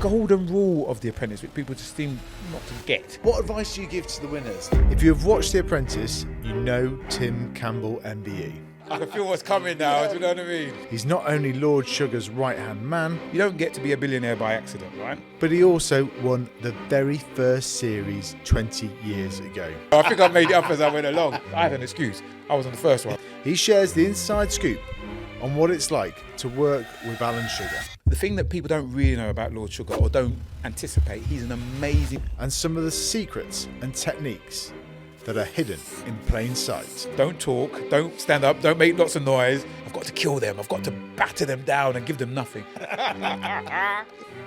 golden rule of The Apprentice, which people just seem not to get. What advice do you give to the winners? If you have watched The Apprentice, you know Tim Campbell MBE. I can feel what's coming now, do you know what I mean? He's not only Lord Sugar's right-hand man, You don't get to be a billionaire by accident, right? but he also won the very first series 20 years ago. I think I made it up as I went along. I had an excuse. I was on the first one. He shares the inside scoop on what it's like to work with Alan Sugar The thing that people don't really know about Lord Sugar or don't anticipate, he's an amazing... and some of the secrets and techniques that are hidden in plain sight. Don't talk, don't stand up, don't make lots of noise. I've got to kill them. I've got to batter them down and give them nothing.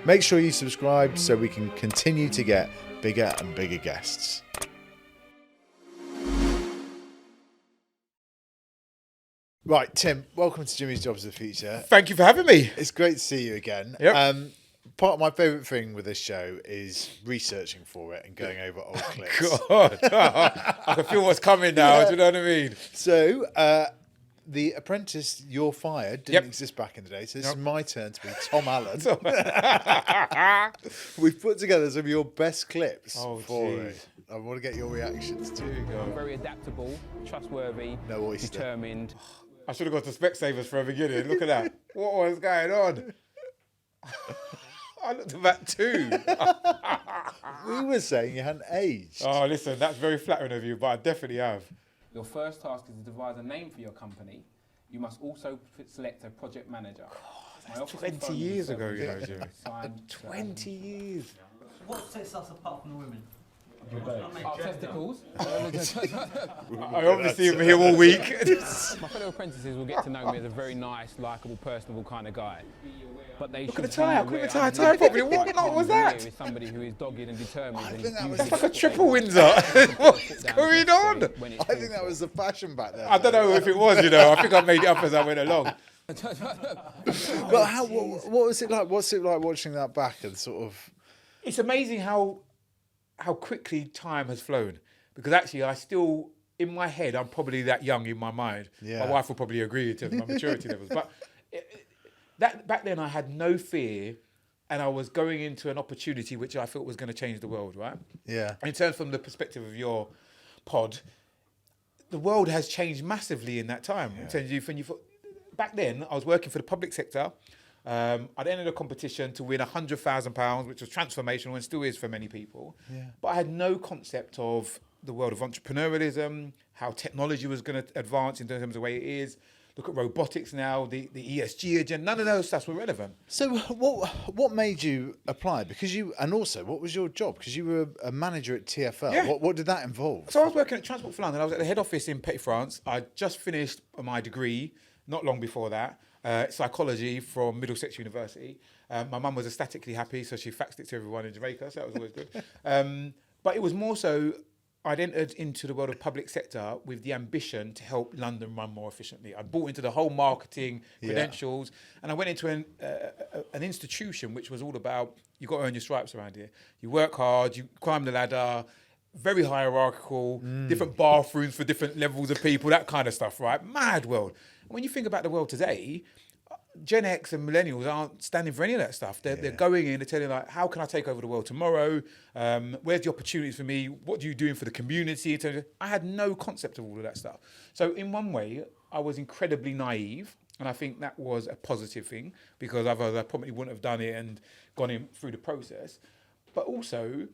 Make sure you subscribe so we can continue to get bigger and bigger guests. Right, Tim, welcome to Jimmy's Jobs of the Future. Thank you for having me. It's great to see you again. Yep. Part of my favourite thing with this show is researching for it and going over old clips. God, I can feel what's coming now, do you know what I mean? So, The Apprentice, You're Fired, didn't Yep. exist back in the day, so this Nope. is my turn to be Tom Allen. We've put together some of your best clips Oh, for jeez. it. I want to get your reactions too. Very adaptable, trustworthy, No oyster. determined. I should have gone to Specsavers for a beginning. Look at that. What was going on? I looked at that too. We were saying you hadn't aged. Oh, listen, that's very flattering of you, but I definitely have. Your first task is to devise a name for your company. You must also select a project manager. My office 20 phone will years serve ago, as you know, a Jimmy. signed- 20 years. What sets us apart from the women? Our testicles. I obviously am here all week. My fellow apprentices will get to know me as a very nice, likeable, personable kind of guy. But they Look at the should tie, be look at the aware tie properly. underneath What everything was that? here is somebody who is dogged and determined. I and think that was uses That's like a what triple they Windsor. want. What's going on? When it's I think that was the fashion back then. I don't know if it was, you know. I think I made it up as I went along. But what was it like? What's it like watching that back and sort of... It's amazing how quickly time has flown. Because actually, I still, in my head, I'm probably that young in my mind. Yeah. My wife will probably agree in terms of my maturity levels. But that back then, I had no fear, and I was going into an opportunity which I thought was going to change the world, right? Yeah. In terms from the perspective of your pod, the world has changed massively in that time. In terms of when you thought, back then, I was working for the public sector. I'd entered a competition to win £100,000, which was transformational and still is for many people. Yeah. But I had no concept of the world of entrepreneurialism, how technology was going to advance in terms of the way it is. Look at robotics now, the ESG agenda. None of those stuffs were relevant. So what made you apply? Because and also, what was your job? Because you were a manager at TfL. Yeah. What did that involve? So I was working at Transport for London. I was at the head office in Petit France. I just finished my degree, not long before that, psychology from Middlesex University. My mum was ecstatically happy, so she faxed it to everyone in Jamaica, so that was always good. But it was more so, I'd entered into the world of public sector with the ambition to help London run more efficiently. I bought into the whole marketing credentials, and I went into an institution which was all about, you've got to earn your stripes around here. You work hard, you climb the ladder, very hierarchical, different bathrooms for different levels of people, that kind of stuff, right? Mad world. And when you think about the world today, Gen X and millennials aren't standing for any of that stuff. They're going in, they're telling like, how can I take over the world tomorrow? Where's the opportunities for me? What are you doing for the community? I had no concept of all of that stuff. So in one way, I was incredibly naive. And I think that was a positive thing because otherwise I probably wouldn't have done it and gone in through the process. But also,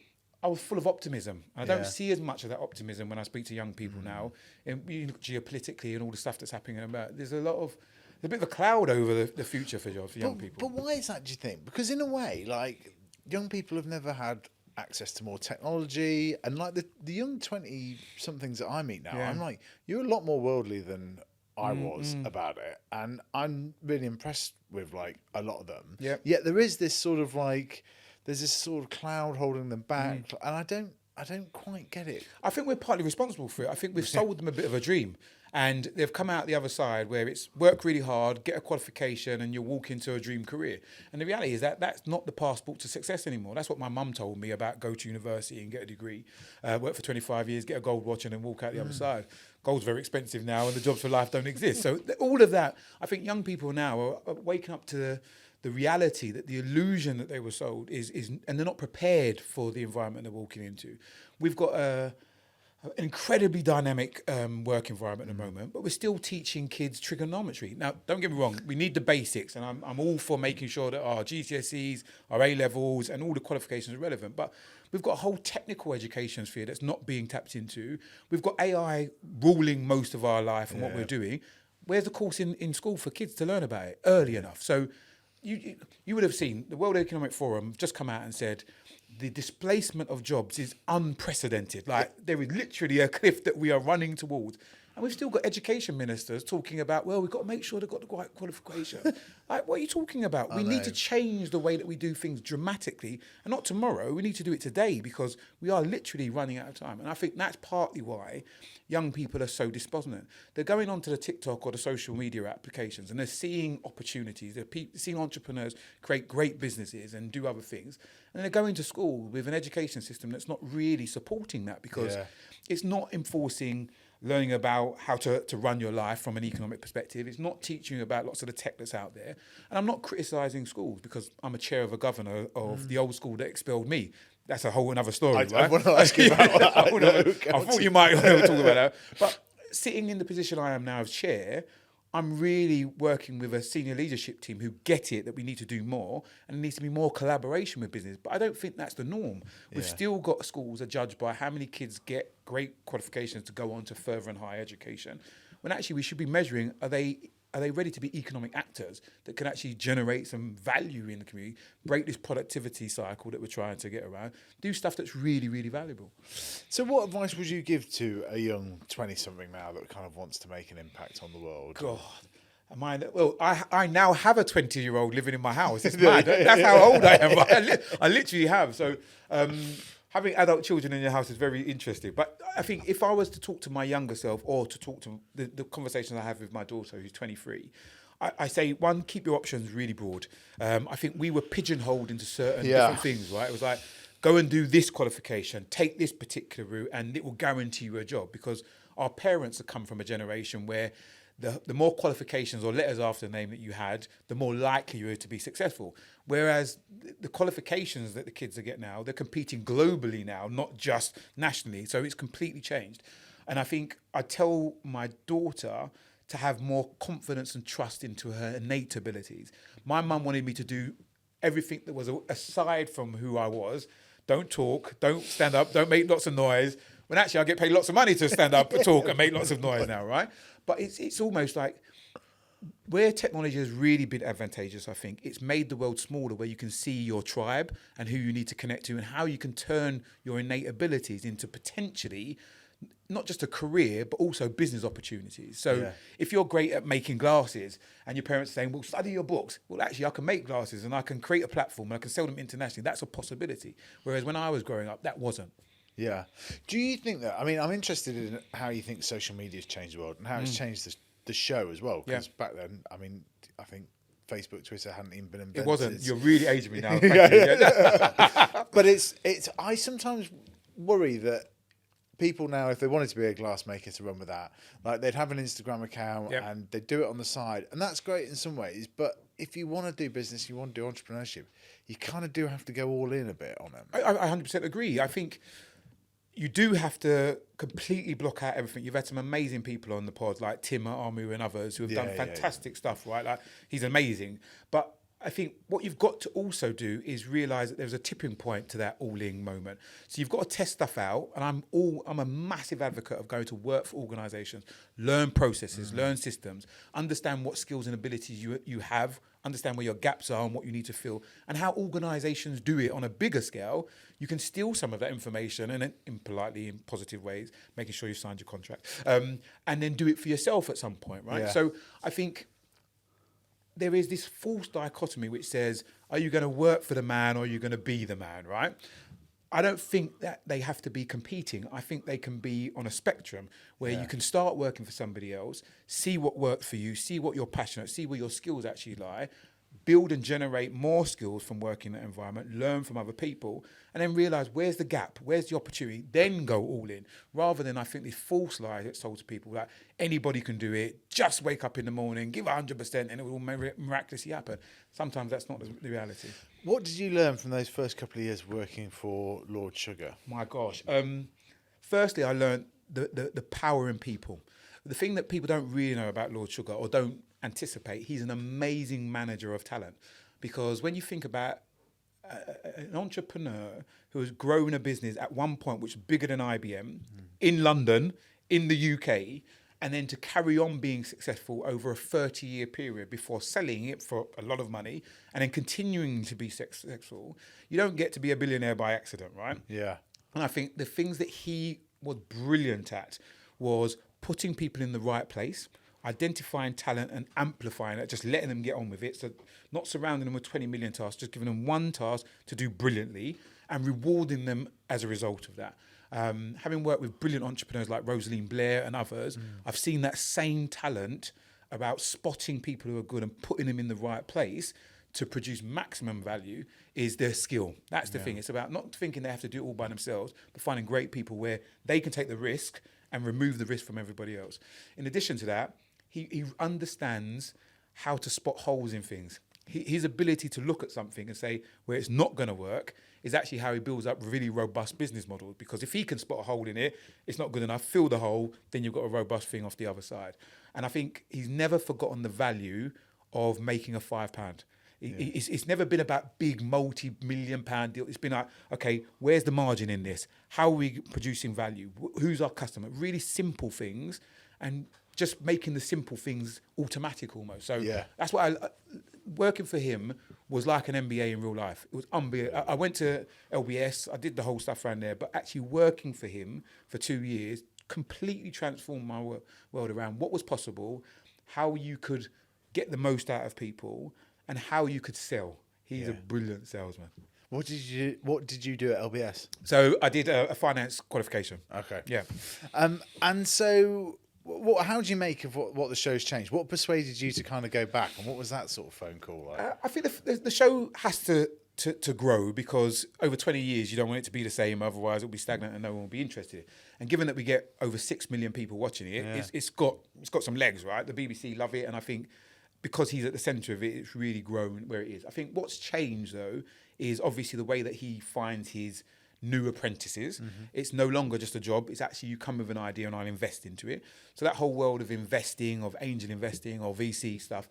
I was full of optimism. I don't see as much of that optimism when I speak to young people now. And geopolitically and all the stuff that's happening about, there's a bit of a cloud over the future for young people. But why is that, do you think? Because in a way, like, young people have never had access to more technology. And like the young 20-somethings that I meet now, I'm like, you're a lot more worldly than I was about it. And I'm really impressed with like a lot of them. Yep. Yet there is this sort of like, there's this sort of cloud holding them back. And I don't quite get it. I think we're partly responsible for it. I think we've sold them a bit of a dream. And they've come out the other side where it's work really hard, get a qualification, and you'll walk into a dream career. And the reality is that that's not the passport to success anymore. That's what my mum told me about go to university and get a degree, work for 25 years, get a gold watch, and then walk out the other side. Gold's very expensive now, and the jobs for life don't exist. So all of that, I think young people now are waking up to the reality that the illusion that they were sold is, and they're not prepared for the environment they're walking into. We've got an incredibly dynamic work environment at the moment, but we're still teaching kids trigonometry. Now, don't get me wrong, we need the basics, and I'm all for making sure that our GCSEs, our A-levels, and all the qualifications are relevant, but we've got a whole technical education sphere that's not being tapped into. We've got AI ruling most of our life and what we're doing. Where's the course in school for kids to learn about it early enough? So you would have seen the World Economic Forum just come out and said the displacement of jobs is unprecedented. Like there is literally a cliff that we are running towards. And we've still got education ministers talking about, well, we've got to make sure they've got the right qualification. Like, what are you talking about? We need to change the way that we do things dramatically. And not tomorrow, we need to do it today because we are literally running out of time. And I think that's partly why young people are so despondent. They're going onto the TikTok or the social media applications and they're seeing opportunities. They're seeing entrepreneurs create great businesses and do other things. And they're going to school with an education system that's not really supporting that because it's not enforcing learning about how to run your life from an economic perspective. It's not teaching you about lots of the tech that's out there. And I'm not criticising schools because I'm a chair of a governor of the old school that expelled me. That's a whole another story, right? I want to ask you about that. I thought you might want to talk about that. But sitting in the position I am now as chair, I'm really working with a senior leadership team who get it that we need to do more and there needs to be more collaboration with business. But I don't think that's the norm. We've still got schools are judged by how many kids get great qualifications to go on to further and higher education, when actually we should be measuring, are they ready to be economic actors that can actually generate some value in the community, break this productivity cycle that we're trying to get around, do stuff that's really, really valuable. So what advice would you give to a young 20-something now that kind of wants to make an impact on the world? God, I now have a 20-year-old living in my house. It's mad. That's how old I am. I literally have. So having adult children in your house is very interesting. But I think if I was to talk to my younger self or to talk to the conversations I have with my daughter who's 23, I say, one, keep your options really broad. I think we were pigeonholed into certain different things, right? It was like, go and do this qualification, take this particular route, and it will guarantee you a job. Because our parents have come from a generation where the more qualifications or letters after the name that you had, the more likely you were to be successful. Whereas the qualifications that the kids are getting now, they're competing globally now, not just nationally. So it's completely changed. And I think I tell my daughter to have more confidence and trust into her innate abilities. My mum wanted me to do everything that was aside from who I was. Don't talk, don't stand up, don't make lots of noise. When actually I get paid lots of money to stand up and talk and make lots of noise now, right? But it's almost like where technology has really been advantageous, I think, it's made the world smaller where you can see your tribe and who you need to connect to and how you can turn your innate abilities into potentially not just a career, but also business opportunities. So if you're great at making glasses and your parents are saying, well, study your books. Well, actually, I can make glasses and I can create a platform and I can sell them internationally. That's a possibility. Whereas when I was growing up, that wasn't. Yeah. Do you think that, I mean, I'm interested in how you think social media has changed the world and how it's changed the show as well. Because back then, I mean, I think Facebook, Twitter hadn't even been invented. It wasn't. You're really aging me now. But I sometimes worry that people now, if they wanted to be a glassmaker to run with that, like they'd have an Instagram account and they'd do it on the side. And that's great in some ways. But if you want to do business, you want to do entrepreneurship, you kind of do have to go all in a bit on it. I 100% agree. I think you do have to completely block out everything. You've had some amazing people on the pod, like Tim Armu and others who have done fantastic stuff, right? Like he's amazing. But I think what you've got to also do is realise that there's a tipping point to that all-in moment. So you've got to test stuff out, and I'm a massive advocate of going to work for organisations, learn processes, learn systems, understand what skills and abilities you have, understand where your gaps are and what you need to fill, and how organisations do it on a bigger scale. You can steal some of that information and in positive ways, making sure you signed your contract, and then do it for yourself at some point, right? Yeah. So I think there is this false dichotomy which says, are you going to work for the man or are you going to be the man, right? I don't think that they have to be competing. I think they can be on a spectrum where you can start working for somebody else, see what worked for you, see what you're passionate, see where your skills actually lie, build and generate more skills from working in that environment, learn from other people, and then realize where's the gap, where's the opportunity, then go all in, rather than, I think, this false lie that's sold to people that anybody can do it, just wake up in the morning, give 100% and it will miraculously happen. Sometimes that's not the reality. What did you learn from those first couple of years working for Lord Sugar? My gosh. Firstly, I learned the power in people. The thing that people don't really know about Lord Sugar or don't anticipate, he's an amazing manager of talent. Because when you think about an entrepreneur who has grown a business at one point which was bigger than IBM in London, in the UK, and then to carry on being successful over a 30-year period before selling it for a lot of money and then continuing to be successful, you don't get to be a billionaire by accident, right? Yeah. And I think the things that he was brilliant at was putting people in the right place, identifying talent and amplifying it, just letting them get on with it. So not surrounding them with 20 million tasks, just giving them one task to do brilliantly and rewarding them as a result of that. Having worked with brilliant entrepreneurs like Rosaline Blair and others, I've seen that same talent about spotting people who are good and putting them in the right place to produce maximum value is their skill. That's the thing. It's about not thinking they have to do it all by themselves, but finding great people where they can take the risk and remove the risk from everybody else. In addition to that, he understands how to spot holes in things. His ability to look at something and say where it's not going to work is actually how he builds up really robust business models. Because if he can spot a hole in it, it's not good enough, fill the hole, then you've got a robust thing off the other side. And I think he's never forgotten the value of making a £5. It's never been about big multi-million pound deals. It's been like, okay, where's the margin in this? How are we producing value? Who's our customer? Really simple things, and just making the simple things automatic almost. So that's what working for him was like an MBA in real life. It was unbelievable. I went to LBS, I did the whole stuff around there, but actually working for him for 2 years completely transformed my world around what was possible, how you could get the most out of people, and how you could sell. He's a brilliant salesman. What did you do at LBS? So I did a finance qualification. Okay. Yeah. And so how do you make of what the show's changed? What persuaded you to kind of go back, and what was that sort of phone call like? I think the show has to grow, because over 20 years you don't want it to be the same, otherwise it'll be stagnant and no one will be interested. And given that we get over 6 million people watching it, it's got some legs, right? The BBC love it, and I think because he's at the centre of it, it's really grown where it is. I think what's changed though is obviously the way that he finds his new apprentices. It's no longer just a job. It's actually you come with an idea and I'll invest into it. So that whole world of investing, of angel investing or VC stuff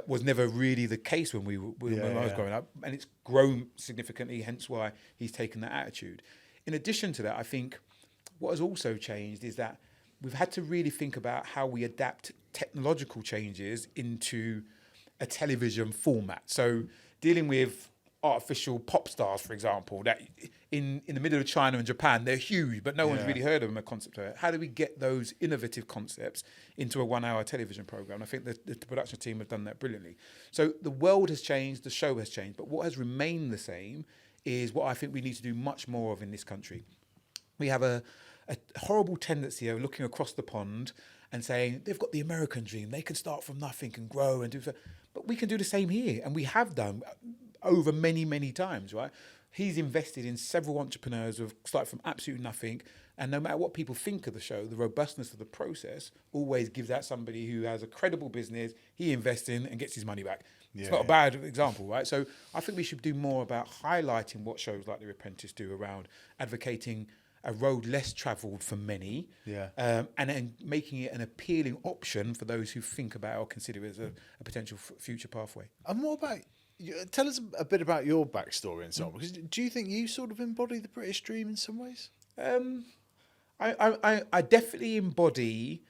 was never really the case when I was growing up. And it's grown significantly, hence why he's taken that attitude. In addition to that, I think what has also changed is that we've had to really think about how we adapt technological changes into a television format. So dealing with artificial pop stars, for example, that in the middle of China and Japan, they're huge, but no one's really heard of them, a concept of it. How do we get those innovative concepts into a 1-hour television program? I think the production team have done that brilliantly. So the world has changed, the show has changed, but what has remained the same is what I think we need to do much more of in this country. We have a horrible tendency of looking across the pond and saying, they've got the American dream, they can start from nothing and grow and do so. But we can do the same here, and we have done over many, many times, right? He's invested in several entrepreneurs who have started from absolutely nothing, and no matter what people think of the show, the robustness of the process always gives out somebody who has a credible business, he invests in and gets his money back. It's not a bad example, right? So I think we should do more about highlighting what shows like The Apprentice do around advocating a road less travelled for many, and then making it an appealing option for those who think about or consider it as a potential future pathway. And what about, tell us a bit about your backstory and so on, because do you think you sort of embody the British dream in some ways? I definitely embody,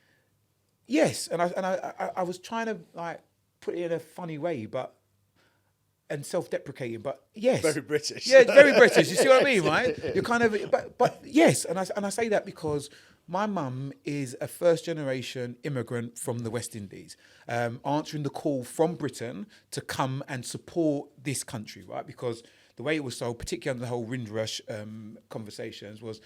yes, and I was trying to like put it in a funny way, and self-deprecating, but yes, Very British. Yeah, very British. You see what I mean, right? You're kind of, but yes, and I say that because my mum is a first-generation immigrant from the West Indies, answering the call from Britain to come and support this country, right? Because the way it was sold, particularly on the whole Windrush conversations, was,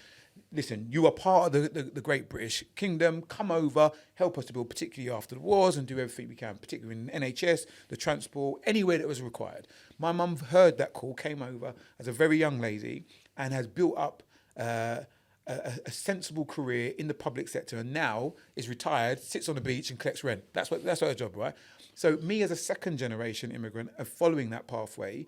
listen, you are part of the Great British Kingdom. Come over, help us to build, particularly after the wars, and do everything we can, particularly in the NHS, the transport, anywhere that was required. My mum heard that call, came over as a very young lady, and has built up a sensible career in the public sector, and now is retired, sits on the beach and collects rent. That's her job, right? So me as a second generation immigrant, following that pathway,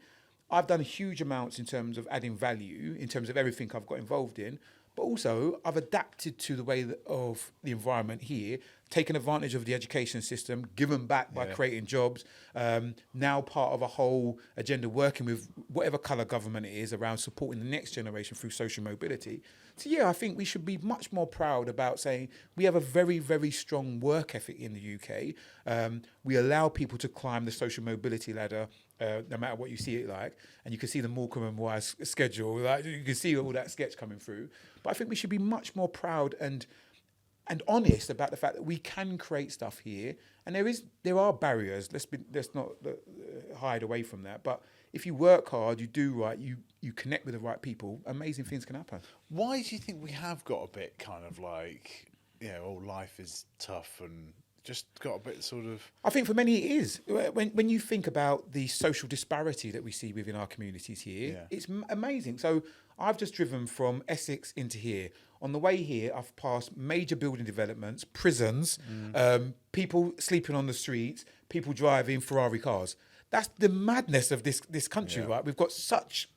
I've done huge amounts in terms of adding value, in terms of everything I've got involved in. But also, I've adapted to the way of the environment here, taken advantage of the education system, given back by creating jobs, now part of a whole agenda working with whatever colour government it is around supporting the next generation through social mobility. So yeah, I think we should be much more proud about saying we have a very, very strong work ethic in the UK. We allow people to climb the social mobility ladder, no matter what you see it like. And you can see the Morecambe and Wise schedule, like, you can see all that sketch coming through. But I think we should be much more proud and honest about the fact that we can create stuff here, and there are barriers. Let's not hide away from that. But if you work hard, you do right, you connect with the right people, amazing things can happen. Why do you think we have got a bit kind of like, life is tough and just got a bit sort of... I think for many it is. When you think about the social disparity that we see within our communities here, it's amazing. So I've just driven from Essex into here. On the way here, I've passed major building developments, prisons, people sleeping on the streets, people driving Ferrari cars. That's the madness of this country, right? We've got such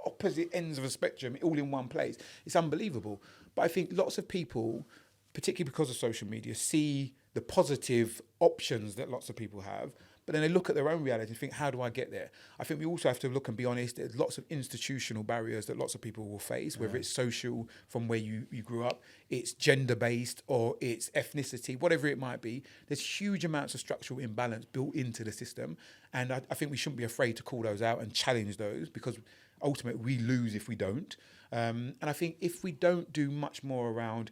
opposite ends of a spectrum all in one place. It's unbelievable. But I think lots of people, particularly because of social media, see the positive options that lots of people have, but then they look at their own reality and think, how do I get there? I think we also have to look and be honest. There's lots of institutional barriers that lots of people will face, whether it's social from where you grew up, it's gender-based, or it's ethnicity, whatever it might be. There's huge amounts of structural imbalance built into the system. And I think we shouldn't be afraid to call those out and challenge those, because ultimately we lose if we don't. And I think if we don't do much more around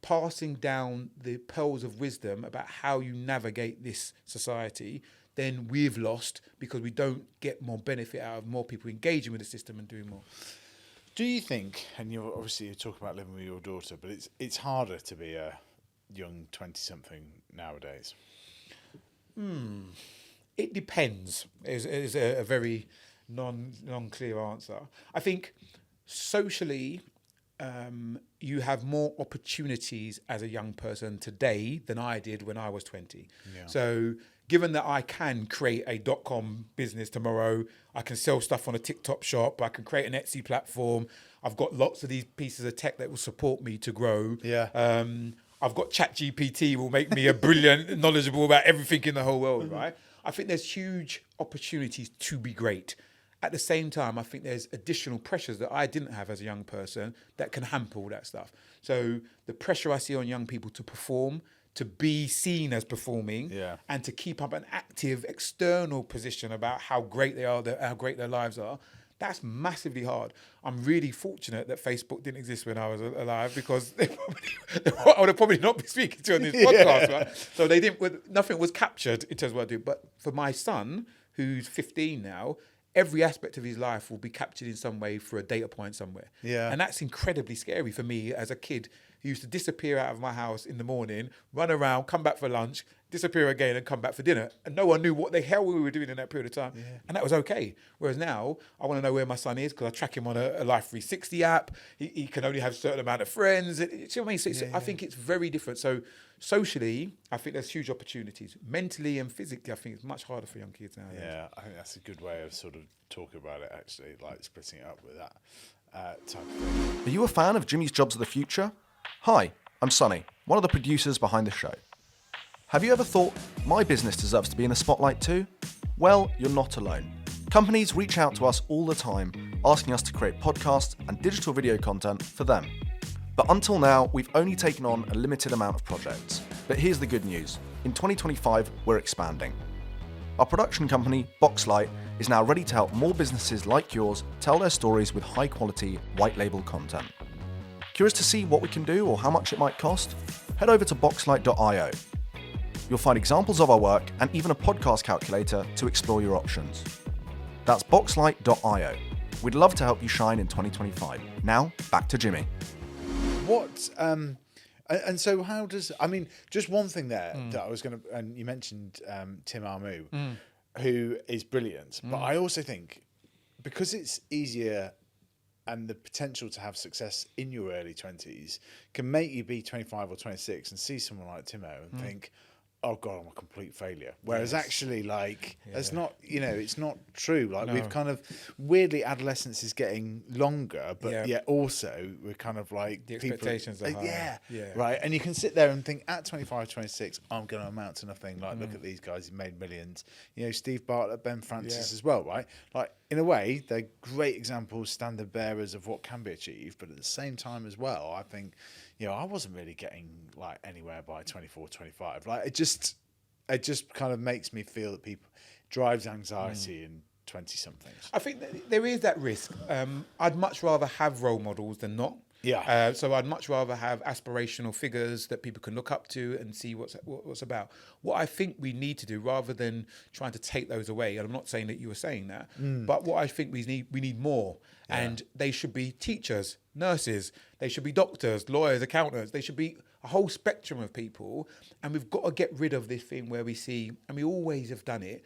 passing down the pearls of wisdom about how you navigate this society, then we've lost, because we don't get more benefit out of more people engaging with the system and doing more. Do you think, and you're talking about living with your daughter, but it's harder to be a young 20-something nowadays? It depends, is a very non-clear answer. I think socially, you have more opportunities as a young person today than I did when I was 20. Yeah. So given that I can create a .com business tomorrow, I can sell stuff on a TikTok shop, I can create an Etsy platform, I've got lots of these pieces of tech that will support me to grow. Yeah. I've got ChatGPT will make me a brilliant, knowledgeable about everything in the whole world, right? I think there's huge opportunities to be great. At the same time, I think there's additional pressures that I didn't have as a young person that can hamper all that stuff. So the pressure I see on young people to perform, to be seen as performing, and to keep up an active external position about how great they are, how great their lives are, that's massively hard. I'm really fortunate that Facebook didn't exist when I was alive, because I would have probably not been speaking to you on this podcast, right? So nothing was captured in terms of what I do. But for my son, who's 15 now, every aspect of his life will be captured in some way for a data point somewhere. Yeah. And that's incredibly scary for me as a kid who used to disappear out of my house in the morning, run around, come back for lunch, disappear again and come back for dinner. And no one knew what the hell we were doing in that period of time. Yeah. And that was okay. Whereas now, I want to know where my son is, because I track him on a Life 360 app. He can only have a certain amount of friends. See what I mean? So I think it's very different. So socially, I think there's huge opportunities. Mentally and physically, I think it's much harder for young kids now. Yeah, I think that's a good way of sort of talking about it, actually, like splitting it up with that type of thing. Are you a fan of Jimmy's Jobs of the Future? Hi, I'm Sonny, one of the producers behind the show. Have you ever thought, my business deserves to be in the spotlight too? Well, you're not alone. Companies reach out to us all the time, asking us to create podcasts and digital video content for them. But until now, we've only taken on a limited amount of projects. But here's the good news. In 2025, we're expanding. Our production company, Boxlight, is now ready to help more businesses like yours tell their stories with high-quality, white-label content. Curious to see what we can do or how much it might cost? Head over to boxlight.io. You'll find examples of our work and even a podcast calculator to explore your options. That's boxlight.io. We'd love to help you shine in 2025. Now, back to Jimmy. What and so how does, I mean, just one thing there that I was going to, and you mentioned Tim Armu, who is brilliant, but I also think because it's easier and the potential to have success in your early 20s can make you be 25 or 26 and see someone like Timo and think, oh God, I'm a complete failure. Whereas actually, like, it's not, you know, it's not true. Like, we've kind of, weirdly, adolescence is getting longer, but yet also we're kind of like, The expectations are higher. right. And you can sit there and think, at 25, 26, I'm going to amount to nothing. Like, look at these guys who made millions. You know, Steve Bartlett, Ben Francis as well, right? Like, in a way, they're great examples, standard bearers of what can be achieved. But at the same time as well, I think, you know, I wasn't really getting like anywhere by 24, 25. Like it just kind of makes me feel that people drives anxiety in 20 somethings. I think that there is that risk. I'd much rather have role models than not. Yeah. So I'd much rather have aspirational figures that people can look up to and see what's about. What I think we need to do, rather than trying to take those away, and I'm not saying that you were saying that, but what I think we need more. And they should be teachers, nurses, they should be doctors, lawyers, accountants. They should be a whole spectrum of people. And we've got to get rid of this thing where we see, and we always have done it,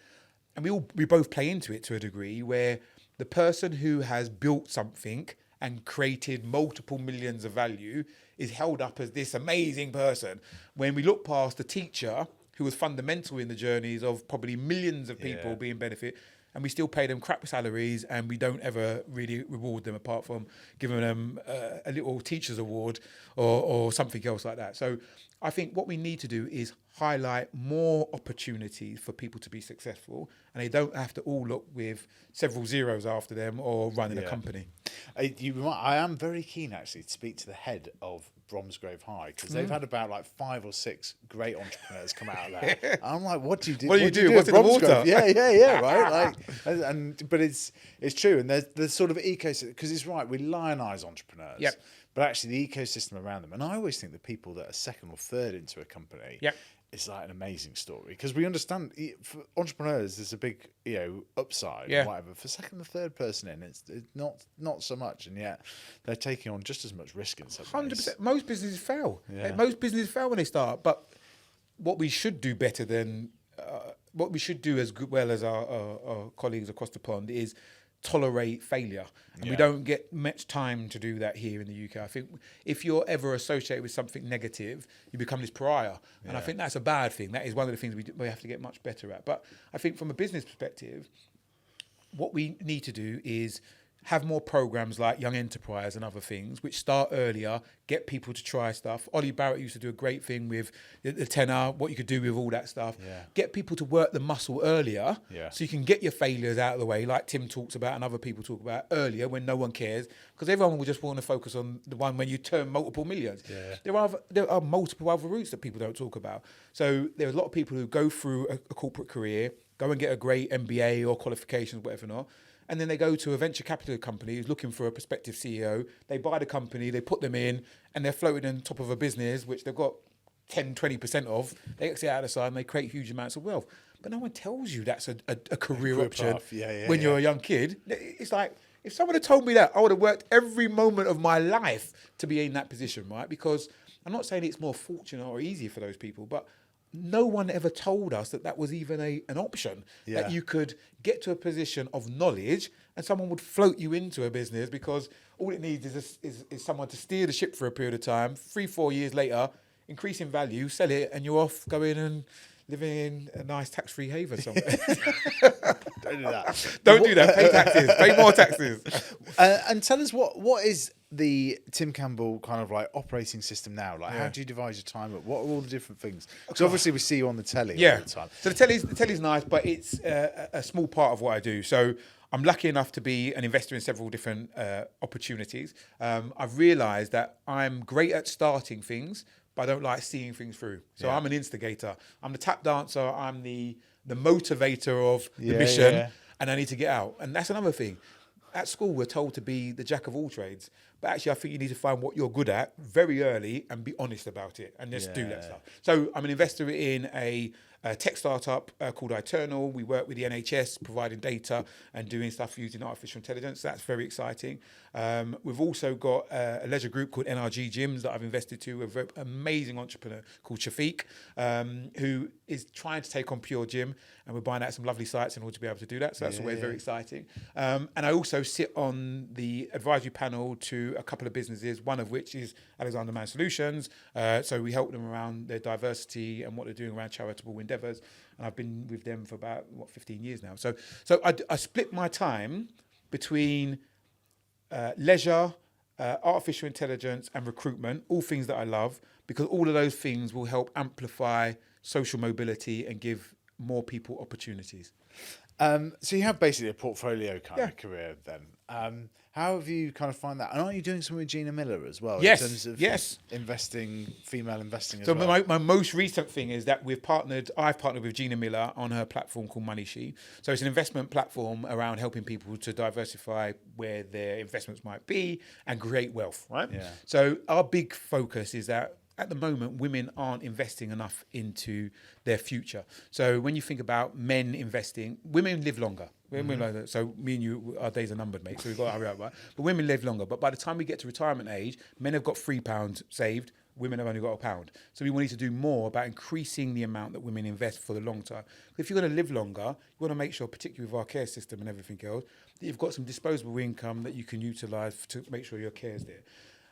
and we both play into it to a degree, where the person who has built something and created multiple millions of value is held up as this amazing person. When we look past the teacher who was fundamental in the journeys of probably millions of people being benefit, and we still pay them crap salaries, and we don't ever really reward them apart from giving them a little teacher's award or something else like that. So I think what we need to do is highlight more opportunities for people to be successful, and they don't have to all look with several zeros after them or running a company. I am very keen actually to speak to the head of Bromsgrove High, because they've had about like 5 or 6 great entrepreneurs come out of there. And I'm like, what do you do? What do you do? What's at in the water? Yeah, right. Like, but it's true, and there's sort of ecosystem, because it's right. We lionize entrepreneurs. Yep. But actually, the ecosystem around them, and I always think the people that are second or third into a company, it's like an amazing story, because we understand for entrepreneurs there's a big upside or whatever. For second or third person in, it's not so much, and yet they're taking on just as much risk in some ways. 100%. Most businesses fail. Most businesses fail when they start. But what we should do better than what we should do as well as our colleagues across the pond is tolerate failure, and we don't get much time to do that here in the UK. I think if you're ever associated with something negative, you become this pariah, and I think that's a bad thing. That is one of the things we have to get much better at. But I think from a business perspective, what we need to do is have more programs like Young Enterprise and other things, which start earlier, get people to try stuff. Ollie Barrett used to do a great thing with the tenor, what you could do with all that stuff. Get people to work the muscle earlier, so you can get your failures out of the way, like Tim talks about and other people talk about earlier, when no one cares, because everyone will just want to focus on the one when you turn multiple millions. There are multiple other routes that people don't talk about. So there's a lot of people who go through a corporate career, go and get a great MBA or qualifications, whatever not, and then they go to a venture capital company who's looking for a prospective CEO. They buy the company, they put them in, and they're floated on top of a business which they've got 10, 20% of. They exit out of the side and they create huge amounts of wealth. But no one tells you that's a career option when you're a young kid. It's like, if someone had told me that, I would have worked every moment of my life to be in that position, right? Because I'm not saying it's more fortunate or easier for those people, but no one ever told us that was even an option, that you could get to a position of knowledge and someone would float you into a business, because all it needs is someone to steer the ship for a period of time. 3-4 years later, increase in value, sell it, and you're off going and living in a nice tax-free haven somewhere. Don't do that. Don't do that. Pay taxes. Pay more taxes. And tell us what is the Tim Campbell kind of like operating system now? Like, how do you divide your time up? What are all the different things? Because obviously we see you on the telly all the time. So the telly's nice, but it's a small part of what I do. So I'm lucky enough to be an investor in several different opportunities. I've realised that I'm great at starting things, but I don't like seeing things through. So I'm an instigator. I'm the tap dancer. I'm the motivator of the mission, and I need to get out. And that's another thing. At school, we're told to be the jack of all trades, But actually, I think you need to find what you're good at very early and be honest about it and just do that stuff. So I'm an investor in a tech startup called Eternal. We work with the NHS, providing data and doing stuff using artificial intelligence. That's very exciting. We've also got a leisure group called NRG Gyms that I've invested to, a very amazing entrepreneur called Shafiq, who is trying to take on Pure Gym, and we're buying out some lovely sites in order to be able to do that. So that's always very exciting. And I also sit on the advisory panel to a couple of businesses, one of which is Alexander Mann Solutions. So we help them around their diversity and what they're doing around charitable endeavours. And I've been with them for about, 15 years now. So I split my time between leisure, artificial intelligence and recruitment, all things that I love, because all of those things will help amplify social mobility and give more people opportunities. So you have basically a portfolio kind of career then. How have you kind of find that? And aren't you doing something with Gina Miller as well? Yes, In terms of female investing as so well? my most recent thing is that I've partnered with Gina Miller on her platform called Money She. So it's an investment platform around helping people to diversify where their investments might be and create wealth, right? Yeah. So our big focus is that at the moment, women aren't investing enough into their future. So when you think about men investing, women live longer. So me and you, our days are numbered, mate. So we've got to hurry up, right? But women live longer. But by the time we get to retirement age, men have got £3 saved. Women have only got £1. So we need to do more about increasing the amount that women invest for the long term. If you're going to live longer, you want to make sure, particularly with our care system and everything else, that you've got some disposable income that you can utilise to make sure your care is there.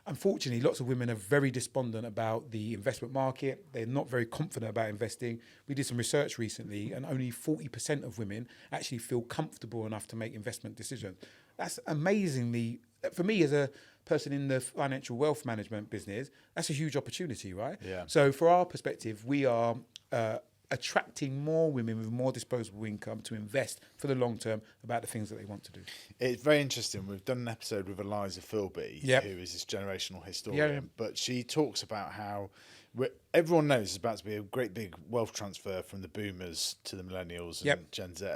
Unfortunately, lots of women are very despondent about the investment market. They're not very confident about investing. We did some research recently, and only 40% of women actually feel comfortable enough to make investment decisions. That's amazingly, for me as a person in the financial wealth management business, that's a huge opportunity, right? Yeah. So for our perspective, we are attracting more women with more disposable income to invest for the long term about the things that they want to do. It's very interesting. We've done an episode with Eliza Philby, who is this generational historian, but she talks about how everyone knows there's about to be a great big wealth transfer from the boomers to the millennials and Gen Z.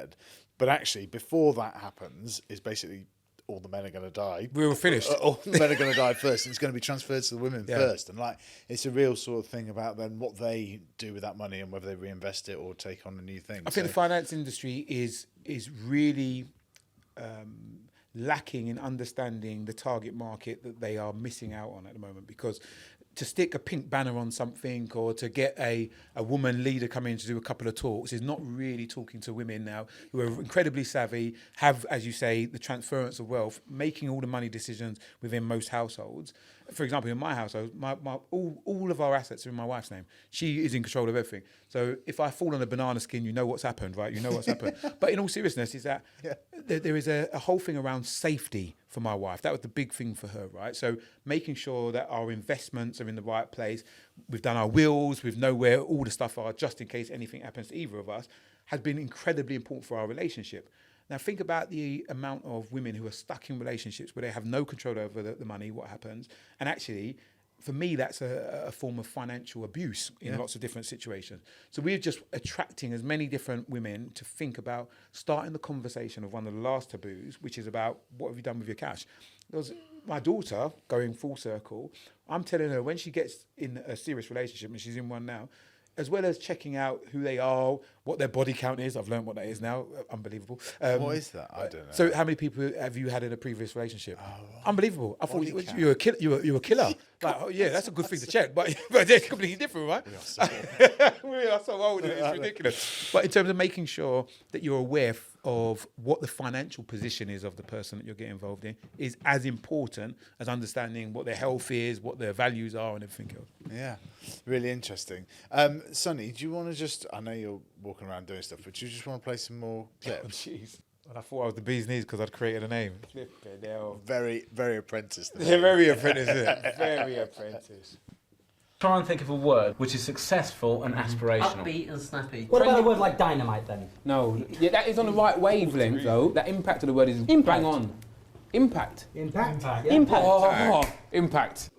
But actually, before that happens, is basically all the men are going to die. We were finished. All the men are going to die first, and it's going to be transferred to the women first. And it's a real sort of thing about then what they do with that money and whether they reinvest it or take on a new thing. I think the finance industry is really lacking in understanding the target market that they are missing out on at the moment, because to stick a pink banner on something or to get a woman leader come in to do a couple of talks is not really talking to women now who are incredibly savvy, have, as you say, the transference of wealth, making all the money decisions within most households. For example, in my household, all of our assets are in my wife's name. She is in control of everything. So if I fall on a banana skin, you know what's happened, right? You know what's happened. But in all seriousness, is that there is a whole thing around safety for my wife. That was the big thing for her, right? So making sure that our investments are in the right place. We've done our wills. We know where all the stuff are, just in case anything happens to either of us, has been incredibly important for our relationship. Now, think about the amount of women who are stuck in relationships where they have no control over the money, what happens. And actually, for me, that's a form of financial abuse in lots of different situations. So we're just attracting as many different women to think about starting the conversation of one of the last taboos, which is about what have you done with your cash? Because my daughter, going full circle, I'm telling her when she gets in a serious relationship, and she's in one now, as well as checking out who they are, what their body count is. I've learned what that is now. Unbelievable. What is that? I don't know. So how many people have you had in a previous relationship? Unbelievable. I thought you were a killer. You were a killer. Like, yeah, that's a good thing to check. But it's completely different, right? We are so old. It's ridiculous. But in terms of making sure that you're aware of what the financial position is of the person that you're getting involved in is as important as understanding what their health is, what their values are, and everything else. Yeah, really interesting. Sonny, do you want to just, I know you're walking around doing stuff, but do you just want to play some more clips? Jeez. And I thought I was the bee's knees because I'd created a name. Very, very Apprentice. They're very Apprentice, isn't it? Very Apprentice. Try and think of a word which is successful and aspirational. Upbeat and snappy. What about a word like dynamite then? No, yeah, that is on the right wavelength though. That impact of the word is bang on. Impact. Impact. Impact. Yeah. Impact. Oh, impact.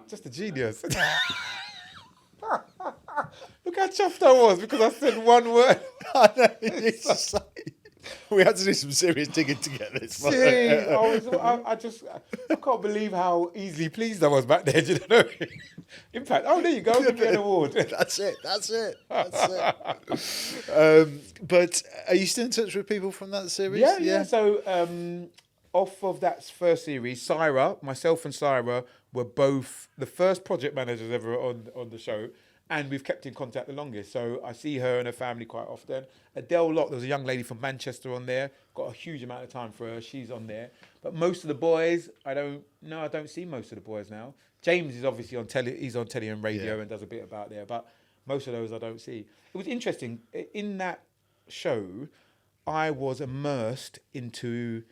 Just a genius. Look how chuffed I was because I said one word. I know, it's just like, We had to do some serious digging to get this. See, I can't believe how easily pleased I was back there. Do you know? Impact. Oh, there you go. Give me an award. That's it. But are you still in touch with people from that series? Yeah. So off of that first series, myself and Syra were both the first project managers ever on the show. And we've kept in contact the longest. So I see her and her family quite often. Adele Locke, there was a young lady from Manchester on there. Got a huge amount of time for her. She's on there. But most of the boys, I don't see most of the boys now. James is obviously on telly. He's on telly and radio and does a bit about there. But most of those I don't see. It was interesting. In that show, I was immersed into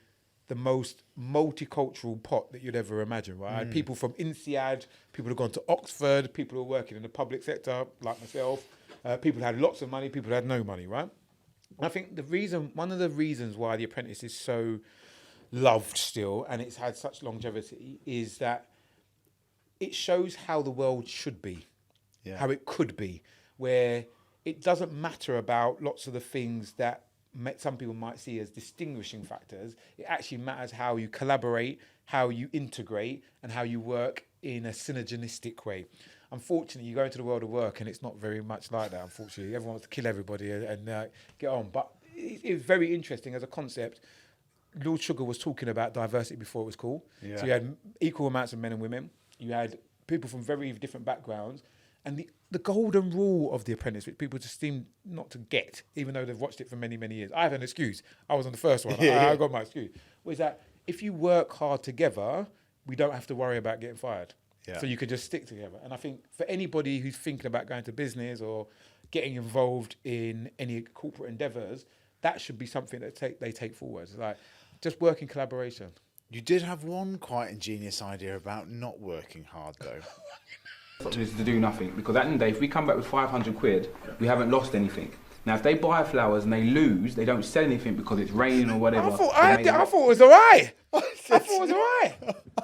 the most multicultural pot that you'd ever imagine, right? I had people from INSEAD, people who've gone to Oxford, people who are working in the public sector, like myself, people who had lots of money, people who had no money, right? And I think one of the reasons why The Apprentice is so loved still, and it's had such longevity, is that it shows how the world should be, how it could be, where it doesn't matter about lots of the things that some people might see as distinguishing factors. It actually matters how you collaborate, how you integrate, and how you work in a synergistic way. Unfortunately, you go into the world of work and it's not very much like that, unfortunately. Everyone wants to kill everybody and get on. But it's very interesting as a concept. Lord Sugar was talking about diversity before it was cool. Yeah. So you had equal amounts of men and women. You had people from very different backgrounds. And the golden rule of The Apprentice, which people just seem not to get, even though they've watched it for many, many years. I have an excuse. I was on the first one. I got my excuse. Was that if you work hard together, we don't have to worry about getting fired. Yeah. So you could just stick together. And I think for anybody who's thinking about going to business or getting involved in any corporate endeavours, that should be something that they take forward. It's like just work in collaboration. You did have one quite ingenious idea about not working hard, though. Is to do nothing, because at the end of the day, if we come back with 500 quid, we haven't lost anything. Now, if they buy flowers and they lose, they don't sell anything because it's raining or whatever. I thought it was all right.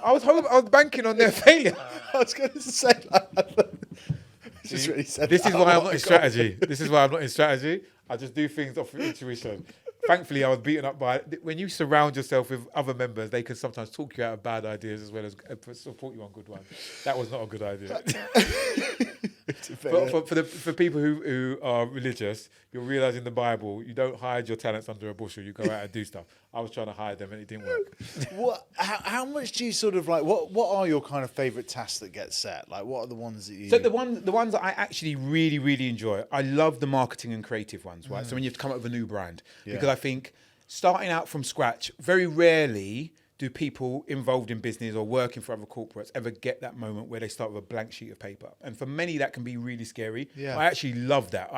I was banking on their failure. I was going to say that. Just really said this is why I'm not in strategy. This is why I'm not in strategy. I just do things off of intuition. Thankfully, I was beaten up by... When you surround yourself with other members, they can sometimes talk you out of bad ideas as well as support you on good ones. That was not a good idea. For people who are religious, you'll realise in the Bible, you don't hide your talents under a bushel. You go out and do stuff. I was trying to hide them and it didn't work. How much do you sort of like... What are your kind of favourite tasks that get set? Like, what are the ones that you... So the ones that I actually really, really enjoy, I love the marketing and creative ones, right? So when you have to come up with a new brand. Because I think starting out from scratch, very rarely do people involved in business or working for other corporates ever get that moment where they start with a blank sheet of paper. And for many, that can be really scary. Yeah. I actually love that.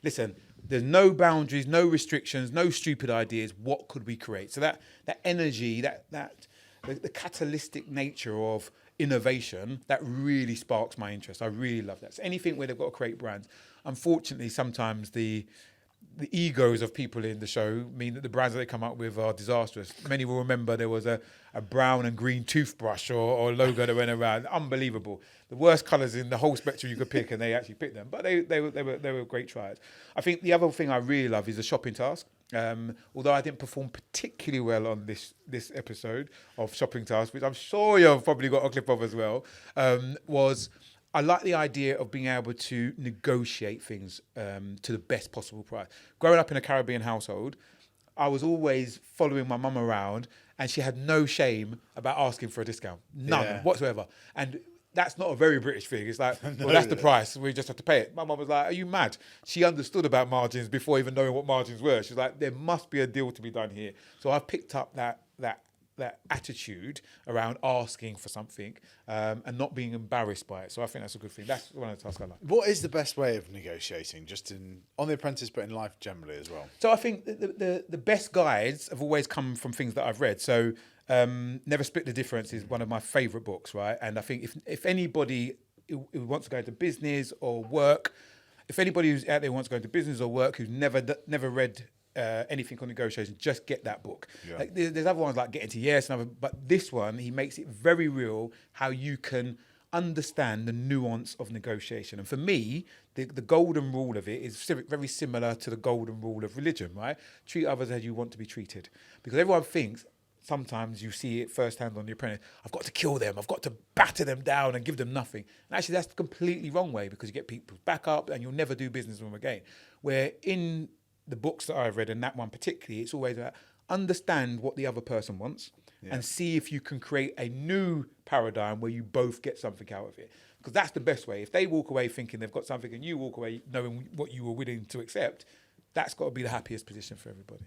Listen, there's no boundaries, no restrictions, no stupid ideas. What could we create? So that energy, the catalytic nature of innovation, that really sparks my interest. I really love that. So anything where they've got to create brands. Unfortunately, sometimes the egos of people in the show mean that the brands that they come up with are disastrous. Many will remember there was a brown and green toothbrush or logo that went around. Unbelievable. The worst colours in the whole spectrum you could pick, and they actually picked them. But they were great tries. I think the other thing I really love is the shopping task. Although I didn't perform particularly well on this episode of Shopping Task, which I'm sure you've probably got a clip of as well, was... I like the idea of being able to negotiate things to the best possible price. Growing up in a Caribbean household, I was always following my mum around and she had no shame about asking for a discount. None whatsoever. And that's not a very British thing. It's like, well, that's the price. We just have to pay it. My mum was like, are you mad? She understood about margins before even knowing what margins were. She's like, there must be a deal to be done here. So I've picked up that attitude around asking for something and not being embarrassed by it. So I think that's a good thing. That's one of the tasks I like. What is the best way of negotiating, just on The Apprentice, but in life generally as well? So I think the best guides have always come from things that I've read. So Never Split the Difference is one of my favourite books, right? And I think if anybody who wants to go into business or work, if anybody who's out there wants to go into business or work who's never read anything on negotiation, just get that book. Yeah. Like, there's other ones like Getting to Yes, but this one, he makes it very real how you can understand the nuance of negotiation. And for me, the golden rule of it is very similar to the golden rule of religion, right? Treat others as you want to be treated. Because everyone thinks, sometimes you see it firsthand on The Apprentice, I've got to kill them, I've got to batter them down and give them nothing. And actually that's the completely wrong way, because you get people's back up and you'll never do business with them again. Where in the books that I've read, and that one particularly, it's always about understand what the other person wants and see if you can create a new paradigm where you both get something out of it. Because that's the best way. If they walk away thinking they've got something and you walk away knowing what you were willing to accept, that's got to be the happiest position for everybody.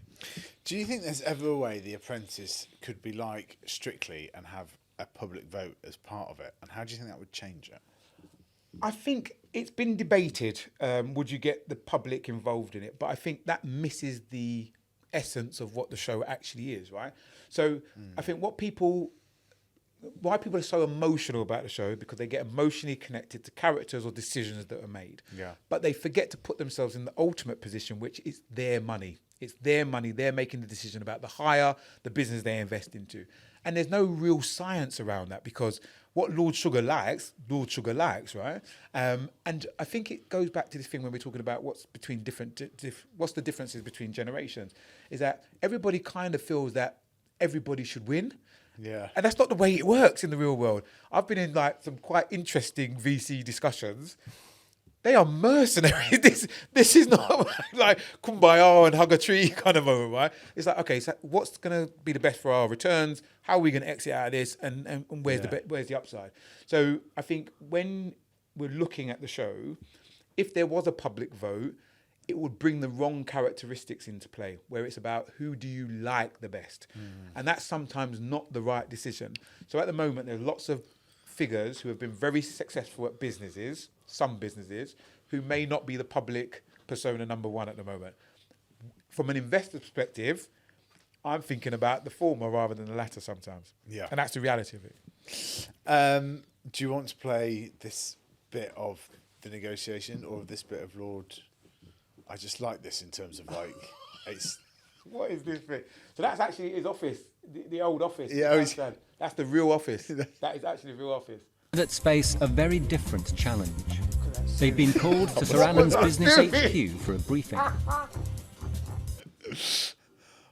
Do you think there's ever a way The Apprentice could be like Strictly and have a public vote as part of it? And how do you think that would change it? I think it's been debated, would you get the public involved in it? But I think that misses the essence of what the show actually is, right? So I think why people are so emotional about the show, because they get emotionally connected to characters or decisions that are made. Yeah. But they forget to put themselves in the ultimate position, which is their money. It's their money. They're making the decision about the hire, the business they invest into. And there's no real science around that, because what Lord Sugar likes, right? And I think it goes back to this thing when we're talking about what's between what's the differences between generations, is that everybody kind of feels that everybody should win. Yeah. And that's not the way it works in the real world. I've been in like some quite interesting VC discussions. They are mercenaries. This is not like kumbaya and hug a tree kind of moment, right? It's like, okay, so what's going to be the best for our returns? How are we going to exit out of this? And where's the upside? So I think when we're looking at the show, if there was a public vote, it would bring the wrong characteristics into play, where it's about who do you like the best. And that's sometimes not the right decision. So at the moment, there's lots of figures who have been very successful at businesses, some businesses, who may not be the public persona number one at the moment. From an investor perspective, I'm thinking about the former rather than the latter sometimes. Yeah. And that's the reality of it. Do you want to play this bit of the negotiation or this bit of Lord? I just like this in terms of like, it's... What is this bit? So that's actually his office, the old office. Yeah, that's the real office. That is actually the real office. Candidates face a very different challenge. They've been called to Sir Alan's Business HQ for a briefing.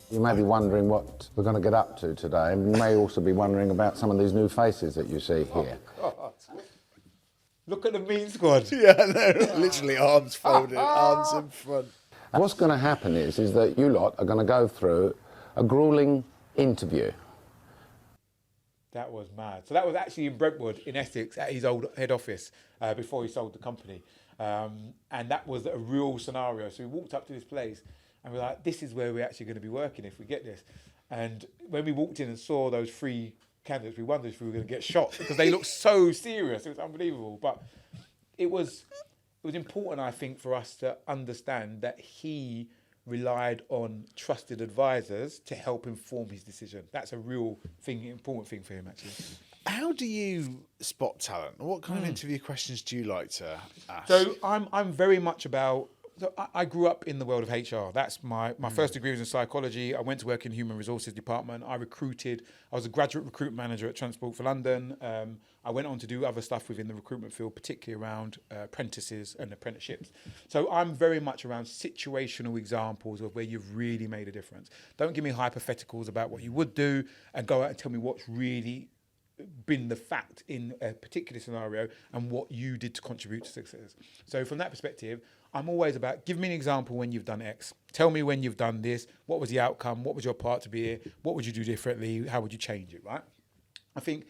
You may be wondering what we're going to get up to today, and you may also be wondering about some of these new faces that you see here. God. Look at the mean squad. Yeah, no, literally arms folded, arms in front. And what's going to happen is that you lot are going to go through a gruelling interview. That was mad. So that was actually in Brentwood, in Essex, at his old head office before he sold the company. And that was a real scenario. So we walked up to this place and we're like, this is where we're actually going to be working if we get this. And when we walked in and saw those three candidates, we wondered if we were going to get shot because they looked so serious. It was unbelievable. But it was important, I think, for us to understand that he relied on trusted advisors to help inform his decision. That's a real thing, important thing for him, actually. How do you spot talent? What kind of interview questions do you like to ask? So I'm very much about... So I grew up in the world of HR. That's my first degree was in psychology. I went to work in human resources department. I was a graduate recruitment manager at Transport for London. I went on to do other stuff within the recruitment field, particularly around apprentices and apprenticeships. So I'm very much around situational examples of where you've really made a difference. Don't give me hypotheticals about what you would do and go out and tell me what's really been the fact in a particular scenario and what you did to contribute to success. So from that perspective, I'm always about, give me an example when you've done X. Tell me when you've done this. What was the outcome? What was your part to be here? What would you do differently? How would you change it, right? I think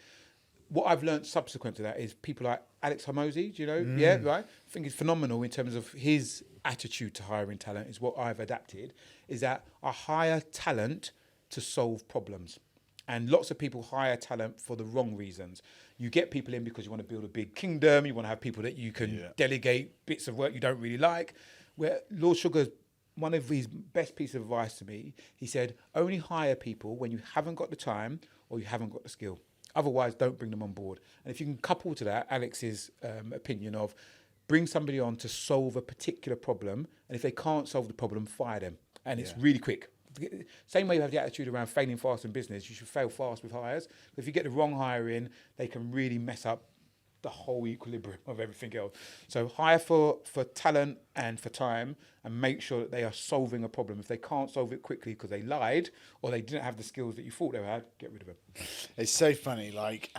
what I've learned subsequent to that is people like Alex Hormozy, do you know? Yeah, right? I think it's phenomenal in terms of his attitude to hiring talent is what I've adapted, is that I hire talent to solve problems. And lots of people hire talent for the wrong reasons. You get people in because you want to build a big kingdom. You want to have people that you can delegate bits of work you don't really like. Where Lord Sugar's, one of his best pieces of advice to me, he said, only hire people when you haven't got the time or you haven't got the skill. Otherwise, don't bring them on board. And if you can couple to that Alex's opinion of bring somebody on to solve a particular problem, and if they can't solve the problem, fire them. And it's really quick. Same way you have the attitude around failing fast in business, you should fail fast with hires. If you get the wrong hire in, they can really mess up the whole equilibrium of everything else. So hire for talent and for time, and make sure that they are solving a problem. If they can't solve it quickly because they lied or they didn't have the skills that you thought they had, get rid of them. It's so funny, like,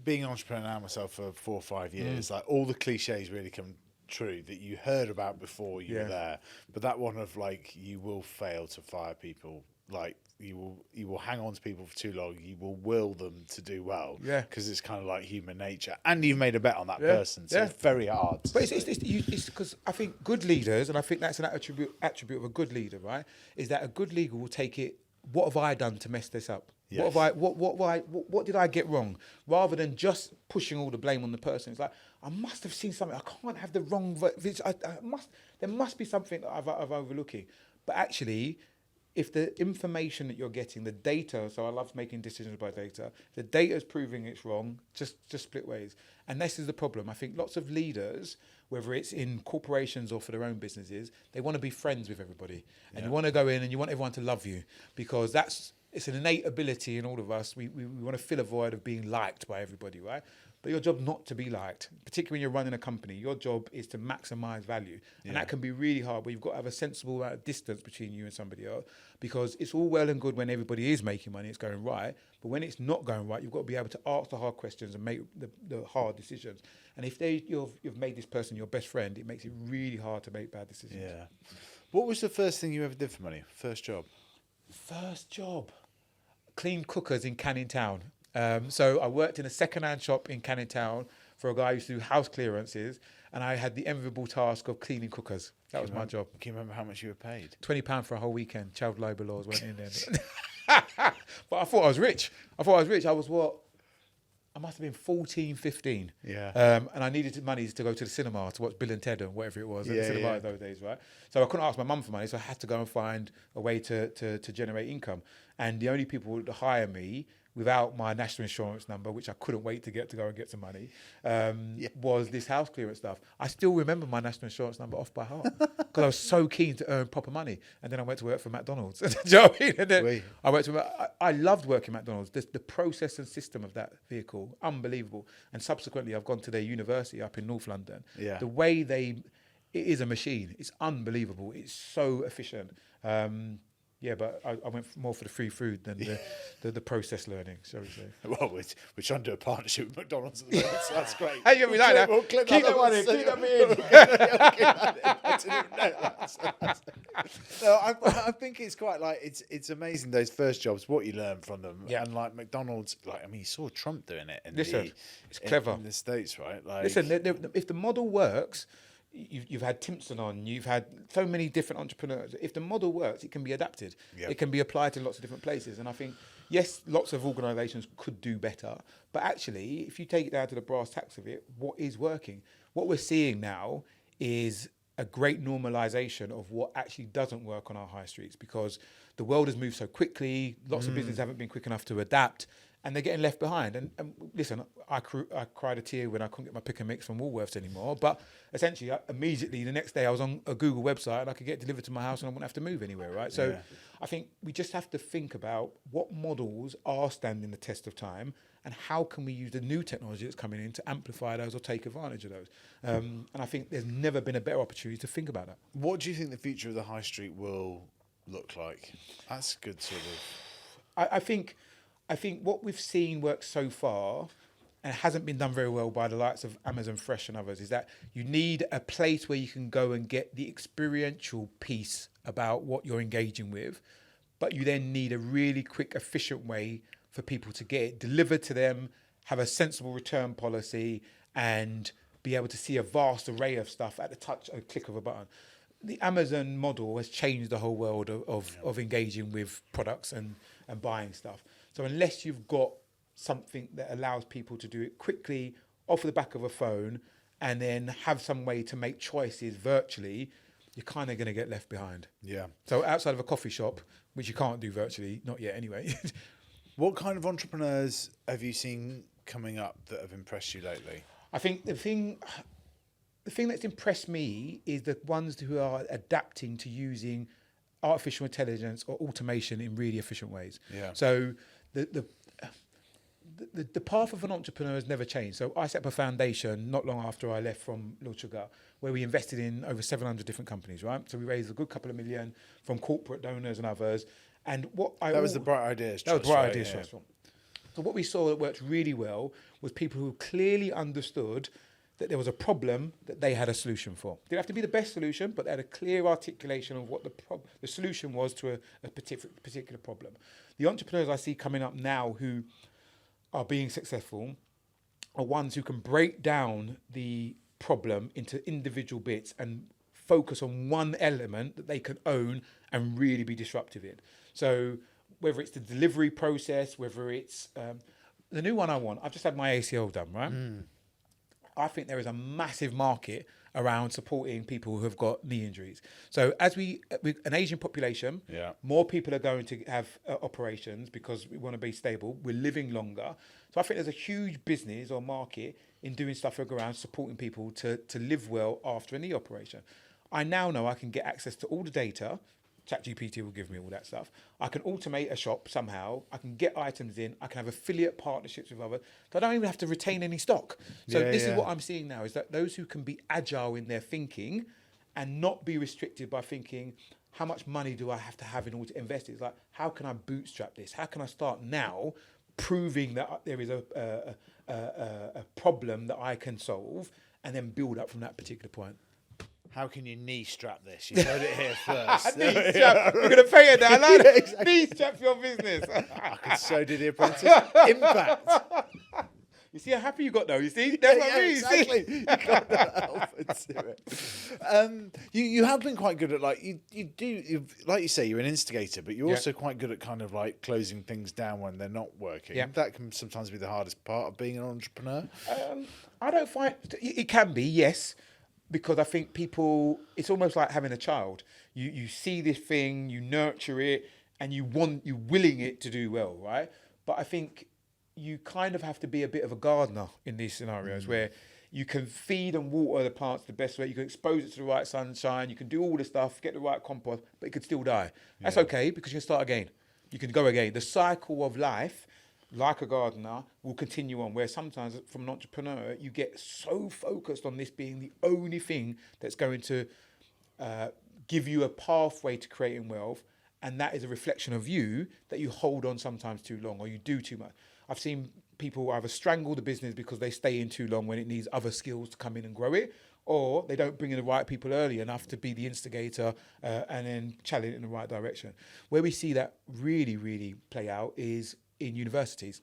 being an entrepreneur now myself for 4 or 5 years, like all the cliches really come true that you heard about before you were there. But that one of like, you will fail to fire people, like you will hang on to people for too long, you will them to do well, because it's kind of like human nature, and you've made a bet on that person, so it's very hard. But it's because I think good leaders, and I think that's an attribute of a good leader, right? Is that a good leader will take it, what have I done to mess this up? Yes. What did I get wrong? Rather than just pushing all the blame on the person. It's like, I must have seen something. I can't have the wrong. There must be something that I've overlooking. But actually, if the information that you're getting, the data, so I love making decisions by data, the data is proving it's wrong, just split ways. And this is the problem. I think lots of leaders, whether it's in corporations or for their own businesses, they want to be friends with everybody. And you want to go in and you want everyone to love you, because it's an innate ability in all of us. We want to fill a void of being liked by everybody, right? But your job not to be liked, particularly when you're running a company. Your job is to maximize value. And that can be really hard, but you've got to have a sensible amount of distance between you and somebody else, because it's all well and good when everybody is making money, it's going right. But when it's not going right, you've got to be able to ask the hard questions and make the hard decisions. And if you've made this person your best friend, it makes it really hard to make bad decisions. Yeah. What was the first thing you ever did for money? First job? First job? Clean cookers in Canning Town. So I worked in a second-hand shop in Canning Town for a guy who used to do house clearances, and I had the enviable task of cleaning cookers. That was my job. Can you remember how much you were paid? £20 for a whole weekend. Child labour laws went in there. But I thought I was rich. I was I must have been 14, 15. Yeah. And I needed money to go to the cinema to watch Bill and Ted and whatever it was at the cinema those days, right? So I couldn't ask my mum for money, so I had to go and find a way to generate income. And the only people who would hire me without my national insurance number, which I couldn't wait to go and get some money, was this house clearance stuff. I still remember my national insurance number off by heart because I was so keen to earn proper money. And then I went to work for McDonald's. Do you know what I mean? And then I loved working at McDonald's. The process and system of that vehicle, unbelievable. And subsequently, I've gone to their university up in North London. Yeah. The way it is a machine. It's unbelievable. It's so efficient. But I went more for the free food than the process learning, shall we say. Well, we're trying to do a partnership with McDonald's at the moment, so that's great. Hey, we like that. Keep that one in. Keep that in. No, I think it's quite like, it's amazing those first jobs, what you learn from them. Yeah. And like McDonald's, like, I mean, you saw Trump doing it. It's clever. In the States, right? Like, listen, if the model works, you've had Timpson on, you've had so many different entrepreneurs. If the model works, it can be adapted. Yep. It can be applied to lots of different places. And I think, yes, lots of organisations could do better. But actually, if you take it down to the brass tacks of it, what is working? What we're seeing now is a great normalisation of what actually doesn't work on our high streets, because the world has moved so quickly. Lots of businesses haven't been quick enough to adapt, and they're getting left behind. And listen, I cried a tear when I couldn't get my pick and mix from Woolworths anymore. But essentially, immediately the next day, I was on a Google website and I could get it delivered to my house and I wouldn't have to move anywhere, right? So I think we just have to think about what models are standing the test of time and how can we use the new technology that's coming in to amplify those or take advantage of those. And I think there's never been a better opportunity to think about that. What do you think the future of the high street will look like? That's good sort I of... think what we've seen work so far, and hasn't been done very well by the likes of Amazon Fresh and others, is that you need a place where you can go and get the experiential piece about what you're engaging with, but you then need a really quick, efficient way for people to get it delivered to them, have a sensible return policy, and be able to see a vast array of stuff at the touch, a click of a button. The Amazon model has changed the whole world of engaging with products and buying stuff. So unless you've got something that allows people to do it quickly off the back of a phone and then have some way to make choices virtually, you're kind of going to get left behind. Yeah. So outside of a coffee shop, which you can't do virtually, not yet anyway. What kind of entrepreneurs have you seen coming up that have impressed you lately? I think the thing that's impressed me is the ones who are adapting to using artificial intelligence or automation in really efficient ways. Yeah. So the the path of an entrepreneur has never changed. So I set up a foundation not long after I left from Lord Sugar, where we invested in over 700 different companies, right? So we raised a good couple of million from corporate donors and others. And that was the Bright Ideas Trust. That was Bright right? Ideas Trust. So what we saw that worked really well was people who clearly understood that there was a problem that they had a solution for. It didn't have to be the best solution, but they had a clear articulation of what the solution was to a particular problem. The entrepreneurs I see coming up now who are being successful are ones who can break down the problem into individual bits and focus on one element that they can own and really be disruptive in. So whether it's the delivery process, whether it's the new one I want, I've just had my ACL done, right? I think there is a massive market around supporting people who have got knee injuries. So as with an Asian population, more people are going to have operations because we want to be stable. We're living longer. So I think there's a huge business or market in doing stuff around supporting people to live well after a knee operation. I now know I can get access to all the data. ChatGPT will give me all that stuff. I can automate a shop somehow. I can get items in. I can have affiliate partnerships with others. So I don't even have to retain any stock. So this is what I'm seeing now, is that those who can be agile in their thinking and not be restricted by thinking, how much money do I have in order to invest? It's like, how can I bootstrap this? How can I start now proving that there is a problem that I can solve and then build up from that particular point? How can you knee strap this? You heard it here first. Knee strap. We're going to pay it now, lad. Exactly. Knee strap your business. So did the Apprentice. Impact. You see how happy you got though? You see? That's what I mean. Exactly. You got that Alfred Stewart. You have been quite good at like like you say, you're an instigator, but you're also quite good at kind of like closing things down when they're not working. Yeah. That can sometimes be the hardest part of being an entrepreneur. I don't find it can be, yes. Because I think people, it's almost like having a child. You see this thing, you nurture it, and you're willing it to do well, right? But I think you kind of have to be a bit of a gardener in these scenarios where you can feed and water the plants the best way. You can expose it to the right sunshine. You can do all the stuff, get the right compost, but it could still die. That's okay because you can start again. You can go again. The cycle of life, like a gardener, will continue on, where sometimes from an entrepreneur, you get so focused on this being the only thing that's going to give you a pathway to creating wealth, and that is a reflection of you, that you hold on sometimes too long or you do too much. I've seen people either strangle the business because they stay in too long when it needs other skills to come in and grow it, or they don't bring in the right people early enough to be the instigator and then challenge it in the right direction. Where we see that really, really play out is in universities.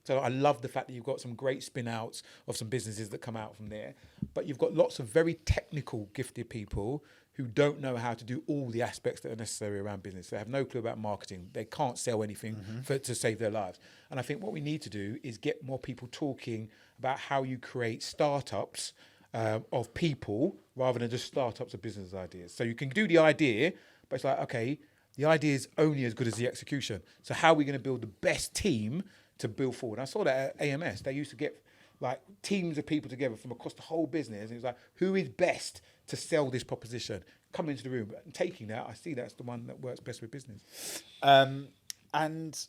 So I love the fact that you've got some great spin outs of some businesses that come out from there, but you've got lots of very technical, gifted people who don't know how to do all the aspects that are necessary around business. They have no clue about marketing. They can't sell anything to save their lives. And I think what we need to do is get more people talking about how you create startups of people rather than just startups of business ideas. So you can do the idea, but it's like, okay, the idea is only as good as the execution. So how are we going to build the best team to build forward? And I saw that at AMS. They used to get like teams of people together from across the whole business. And it was like, who is best to sell this proposition? Come into the room. And taking that, I see that's the one that works best with business. And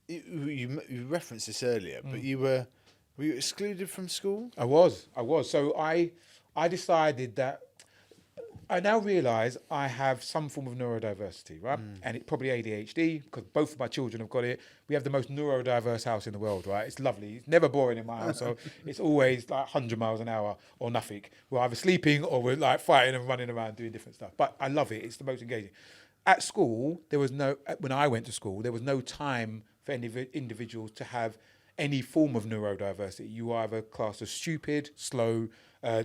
you referenced this earlier, but were you excluded from school? I was. So I decided that I now realise I have some form of neurodiversity, right? And it's probably ADHD, because both of my children have got it. We have the most neurodiverse house in the world, right? It's lovely. It's never boring in my house. So it's always like 100 miles an hour or nothing. We're either sleeping or we're like fighting and running around doing different stuff. But I love it. It's the most engaging. At school, when I went to school, there was no time for individuals to have any form of neurodiversity. You were either classed as stupid, slow,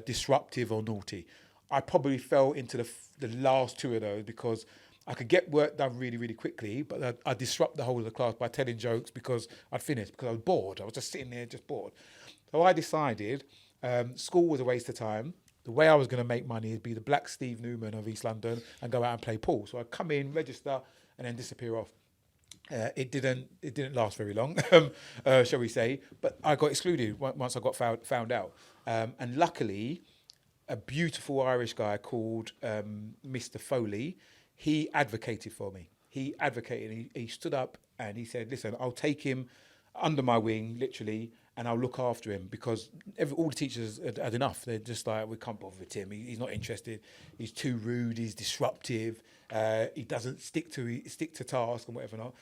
disruptive or naughty. I probably fell into the last two of those because I could get work done really, really quickly, but I'd disrupt the whole of the class by telling jokes because I'd finished, because I was bored. I was just sitting there, just bored. So I decided school was a waste of time. The way I was going to make money is be the Black Steve Newman of East London and go out and play pool. So I'd come in, register, and then disappear off. It didn't last very long, shall we say, but I got excluded once I got found out. And luckily, a beautiful Irish guy called Mr. Foley, he advocated for me. He advocated, he stood up and he said, listen, I'll take him under my wing, literally, and I'll look after him because all the teachers had enough. They're just like, we can't bother with him. He's not interested. He's too rude. He's disruptive. He doesn't stick to task and whatever not.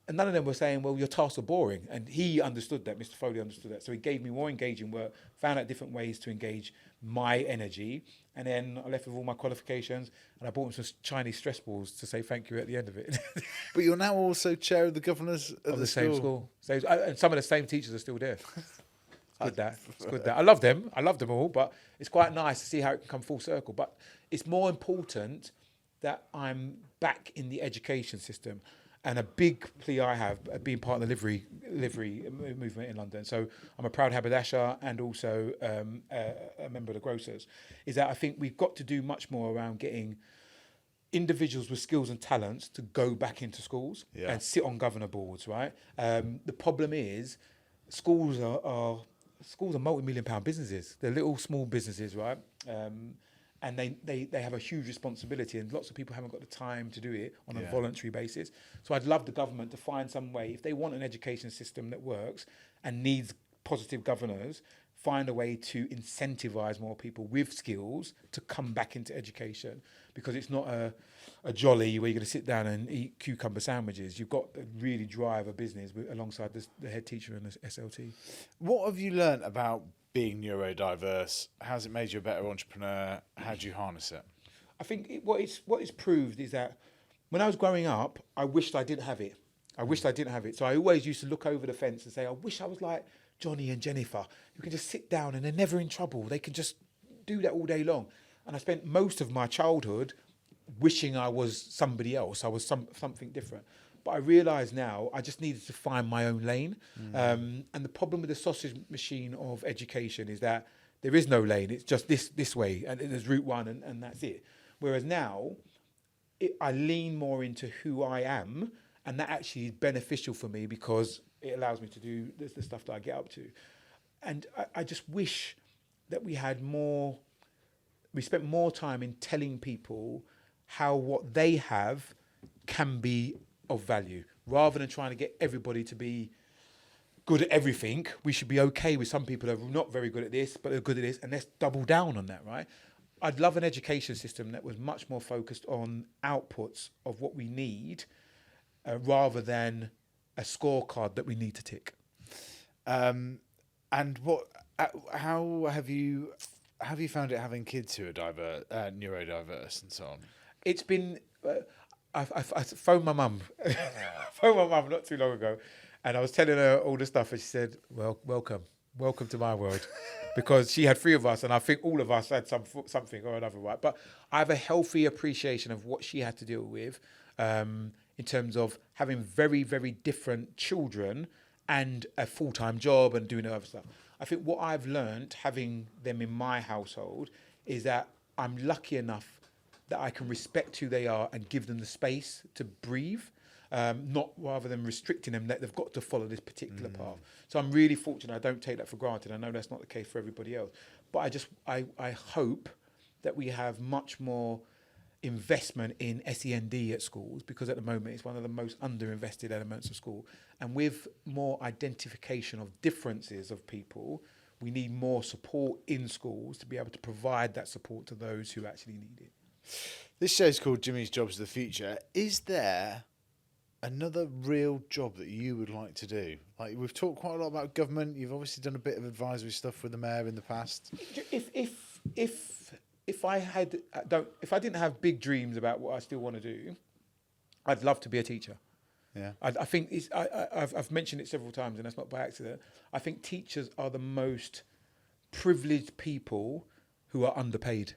And none of them were saying, well, your tasks are boring. And he understood that. Mr. Foley understood that. So he gave me more engaging work, found out different ways to engage my energy. And then I left with all my qualifications and I bought him some Chinese stress balls to say thank you at the end of it. But you're now also chair of the governors of the same school. And some of the same teachers are still there. It's good that. I love them all, but it's quite nice to see how it can come full circle. But it's more important that I'm back in the education system. And a big plea I have, being part of the livery movement in London. So I'm a proud haberdasher and also a member of the grocers, is that I think we've got to do much more around getting individuals with skills and talents to go back into schools and sit on governor boards, right? The problem is schools are multi-million pound businesses. They're little small businesses, right? And they have a huge responsibility, and lots of people haven't got the time to do it on a voluntary basis. So I'd love the government to find some way, if they want an education system that works and needs positive governors, find a way to incentivise more people with skills to come back into education, because it's not a jolly where you're going to sit down and eat cucumber sandwiches. You've got to really drive a business alongside the head teacher and the SLT. What have you learnt about being neurodiverse? How's it made you a better entrepreneur? How do you harness it? I think what it's proved is that when I was growing up, I wished I didn't have it. So I always used to look over the fence and say, I wish I was like Johnny and Jennifer, who can just sit down and they're never in trouble. They can just do that all day long. And I spent most of my childhood wishing I was somebody else. I was something different. But I realise now I just needed to find my own lane. And the problem with the sausage machine of education is that there is no lane. It's just this way, and there's route one, and that's it. Whereas now, I lean more into who I am, and that actually is beneficial for me because it allows me to do the stuff that I get up to. And I just wish that we spent more time in telling people how what they have can be of value, rather than trying to get everybody to be good at everything. We should be okay with some people who are not very good at this, but are good at this, and let's double down on that, right? I'd love an education system that was much more focused on outputs of what we need, rather than a scorecard that we need to tick. And how have you found it having kids who are neurodiverse and so on? It's been. I phoned my mum. Not too long ago, and I was telling her all the stuff, and she said, "Well, welcome to my world," because she had 3 of us, and I think all of us had something or another, right? But I have a healthy appreciation of what she had to deal with, in terms of having very, very different children and a full-time job and doing other stuff. I think what I've learned having them in my household is that I'm lucky enough that I can respect who they are and give them the space to breathe, not rather than restricting them that they've got to follow this particular path. So I'm really fortunate. I don't take that for granted. I know that's not the case for everybody else. But I hope that we have much more investment in SEND at schools, because at the moment it's one of the most underinvested elements of school. And with more identification of differences of people, we need more support in schools to be able to provide that support to those who actually need it. This show's called Jimmy's Jobs of the Future. Is there another real job that you would like to do? Like, we've talked quite a lot about government. You've obviously done a bit of advisory stuff with the mayor in the past. If I didn't have big dreams about what I still want to do, I'd love to be a teacher. Yeah, I think I've mentioned it several times, and that's not by accident. I think teachers are the most privileged people who are underpaid,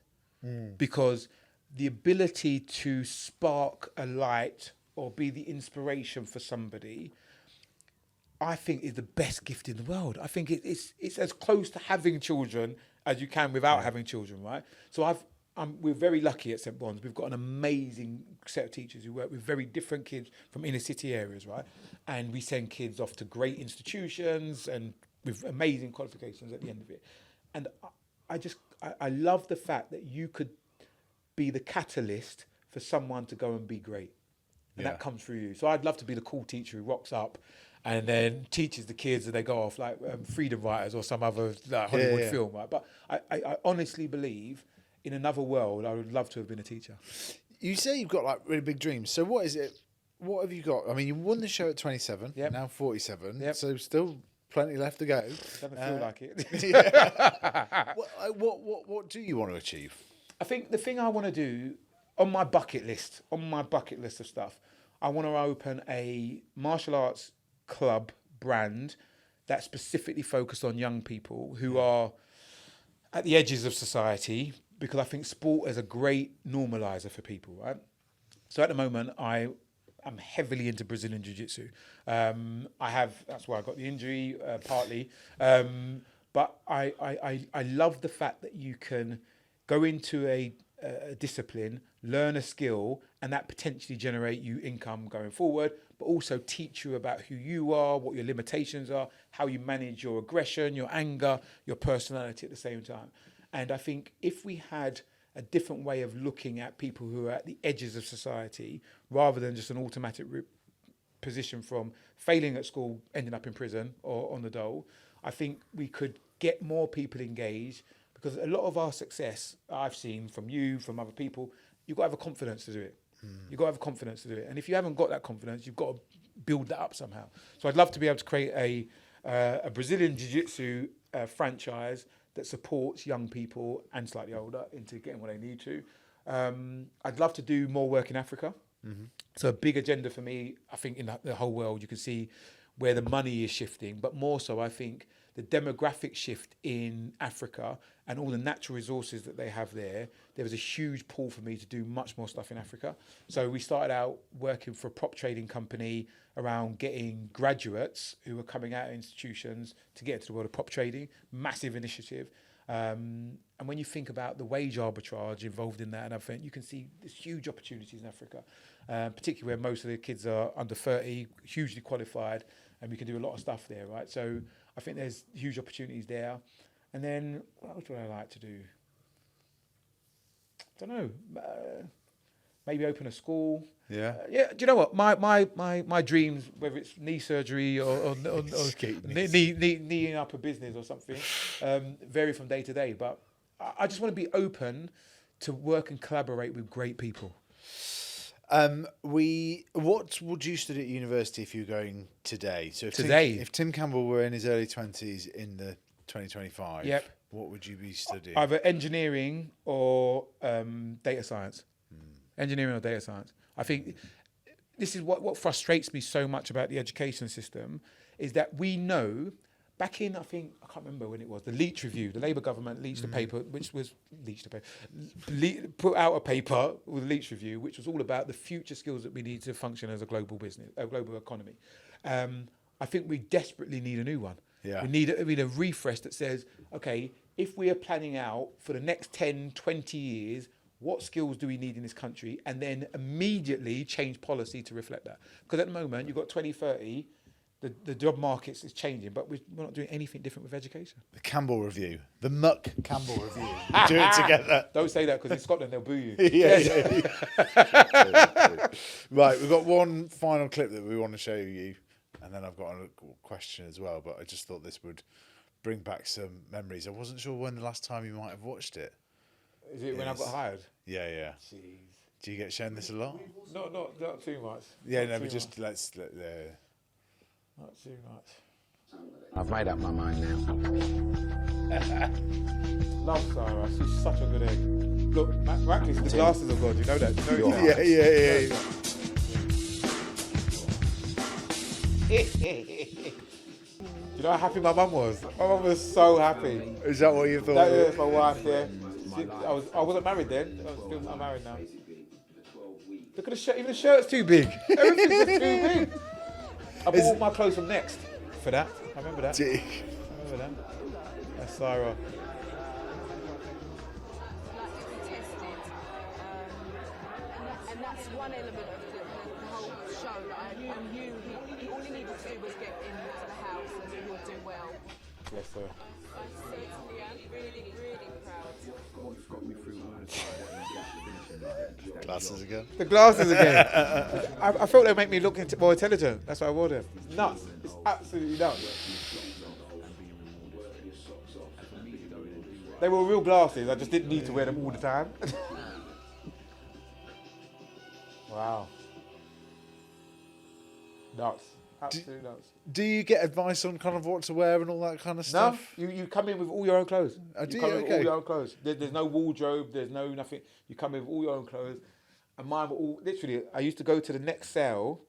because the ability to spark a light or be the inspiration for somebody, I think is the best gift in the world. I think it's as close to having children as you can without having children, right? So we're very lucky at St. Bond's. We've got an amazing set of teachers who work with very different kids from inner city areas, right? And we send kids off to great institutions and with amazing qualifications at the end of it. And I love the fact that you could be the catalyst for someone to go and be great. And that comes through you. So I'd love to be the cool teacher who rocks up and then teaches the kids, and they go off like Freedom Writers or some other like, Hollywood film, right? But I honestly believe in another world, I would love to have been a teacher. You say you've got like really big dreams. So what is it? What have you got? I mean, you won the show at 27, now 47, so still plenty left to go. Doesn't feel like it. What do you want to achieve? I think the thing I want to do on my bucket list of stuff, I want to open a martial arts club brand that's specifically focused on young people who are at the edges of society, because I think sport is a great normalizer for people, right? So at the moment, I'm heavily into Brazilian Jiu-Jitsu. That's why I got the injury, partly. But I love the fact that you can go into a discipline, learn a skill, and that potentially generate you income going forward, but also teach you about who you are, what your limitations are, how you manage your aggression, your anger, your personality at the same time. And I think if we had a different way of looking at people who are at the edges of society, rather than just an automatic position from failing at school, ending up in prison or on the dole, I think we could get more people engaged, because a lot of our success I've seen from you, from other people, you've got to have a confidence to do it. You've got to have a confidence to do it. And if you haven't got that confidence, you've got to build that up somehow. So I'd love to be able to create a Brazilian Jiu-Jitsu franchise that supports young people and slightly older into getting what they need to. I'd love to do more work in Africa. So a big agenda for me, I think in the whole world, you can see where the money is shifting, but more so I think the demographic shift in Africa and all the natural resources that they have there was a huge pull for me to do much more stuff in Africa. So we started out working for a prop trading company around getting graduates who were coming out of institutions to get into the world of prop trading. Massive initiative. And when you think about the wage arbitrage involved in that and everything, you can see there's huge opportunities in Africa, particularly where most of the kids are under 30, hugely qualified, and we can do a lot of stuff there, right? So I think there's huge opportunities there. And then what else would I like to do? I don't know. Maybe open a school. Yeah. Do you know what? My dreams, whether it's knee surgery or kneeing up a business or something, vary from day to day. But I just want to be open to work and collaborate with great people. What would you study at university if you were going today? So if Tim Campbell were in his early 20s in the 2025, what would you be studying? Either engineering or data science. Engineering or data science. I think this is what frustrates me so much about the education system, is that we know back in, I can't remember when it was, the Leach Review, the Labour government leached a paper, put out a paper with the Leach Review, which was all about the future skills that we need to function as a global business, a global economy. I think we desperately need a new one. Yeah. We need a refresh that says, okay, if we are planning out for the next 10, 20 years, what skills do we need in this country? And then immediately change policy to reflect that. Because at the moment, you've got 2030, the job markets is changing, but we're not doing anything different with education. The Campbell Review. The Muck Campbell Review. Do it together. Don't say that, because in Scotland, they'll boo you. Yeah. Right, we've got one final clip that we want to show you, and then I've got a question as well, but I just thought this would bring back some memories. I wasn't sure when the last time you might have watched it. Is it when I got hired? Yeah. Jeez. Do you get shown this a lot? Not too much. Yeah, no, but just let's... Not too much. I've made up my mind now. Love Sarah. She's such a good egg. Look, miraculously, the glasses of God. You know that? You know that? Yeah. You know how happy my mum was? My mum was so happy. Is that what you thought? That's my wife there. I wasn't married then. I'm married now. Look at the shirt. Even the shirt's too big. Everything's too big. I bought all my clothes from Next for that. I remember that. That's Sarah. And that's one element of the whole show that I knew all he needed to do was get into the house and he would do well. Bless her. Certainly, I'm really, really proud. Glasses again. The glasses again. I felt they make me look more intelligent. That's why I wore them. It's nuts. It's absolutely nuts. They were real glasses. I just didn't need to wear them all the time. Wow. Nuts. Absolutely nuts. Do you get advice on kind of what to wear and all that kind of No, stuff? you come in with all your own clothes. Oh, do you come you? in with Okay. all your own clothes. There's no wardrobe. There's no nothing. You come in with all your own clothes. And mine were all literally. I used to go to the next sale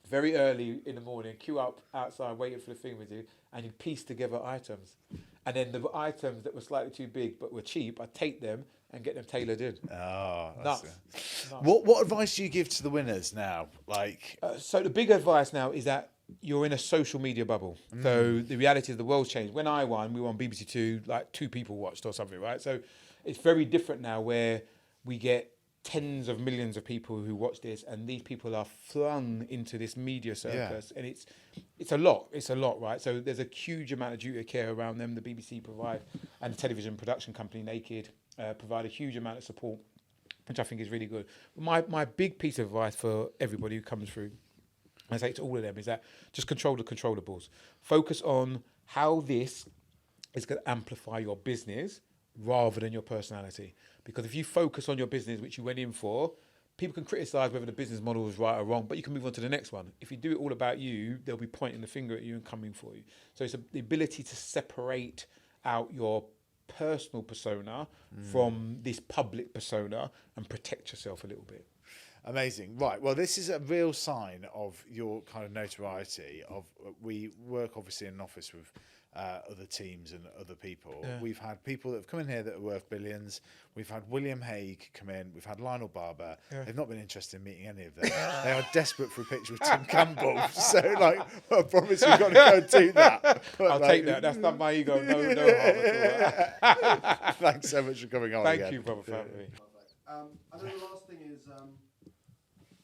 very early in the morning, queue up outside, waiting for the thing with you, and you'd piece together items. And then the items that were slightly too big but were cheap, I'd take them and get them tailored in. Oh, Nuts. Nuts. Nuts. What advice do you give to the winners now? Like, So the big advice now is that you're in a social media bubble. So the reality is the world's changed. When I won, we were on BBC Two, like 2 people watched or something, right? So it's very different now where we get tens of millions of people who watch this, and these people are flung into this media circus, and it's a lot, right? So there's a huge amount of duty of care around them. The BBC provide, and the television production company Naked provide a huge amount of support, which I think is really good. My big piece of advice for everybody who comes through, I say to all of them, is that just control the controllables. Focus on how this is going to amplify your business rather than your personality. Because if you focus on your business, which you went in for, people can criticize whether the business model is right or wrong, but you can move on to the next one. If you do it all about you, they'll be pointing the finger at you and coming for you. So it's the ability to separate out your personal persona from this public persona and protect yourself a little bit. amazing. Right. Well, this is a real sign of your kind of notoriety. We work obviously in an office with other teams and other people. Yeah. We've had people that have come in here that are worth billions. We've had William Hague come in. We've had Lionel Barber. Yeah. They've not been interested in meeting any of them. They are desperate for a picture with Tim Campbell. So, like, I promise we've got to go and do that. But, I'll like, take that. That's not my ego. No harm at all. Thanks so much for coming on. Thank again. you, brother family. And then the last thing is,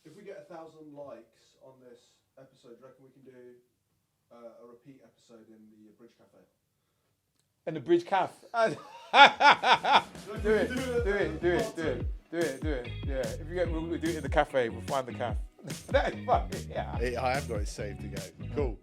if we get 1,000 likes on this episode, do you reckon we can do a repeat episode in the Bridge Cafe? And the Bridge Caf. do it. Yeah. If you get, we'll do it in the cafe. We'll find the caf. That is fun. Yeah. I have got it saved to go. Cool.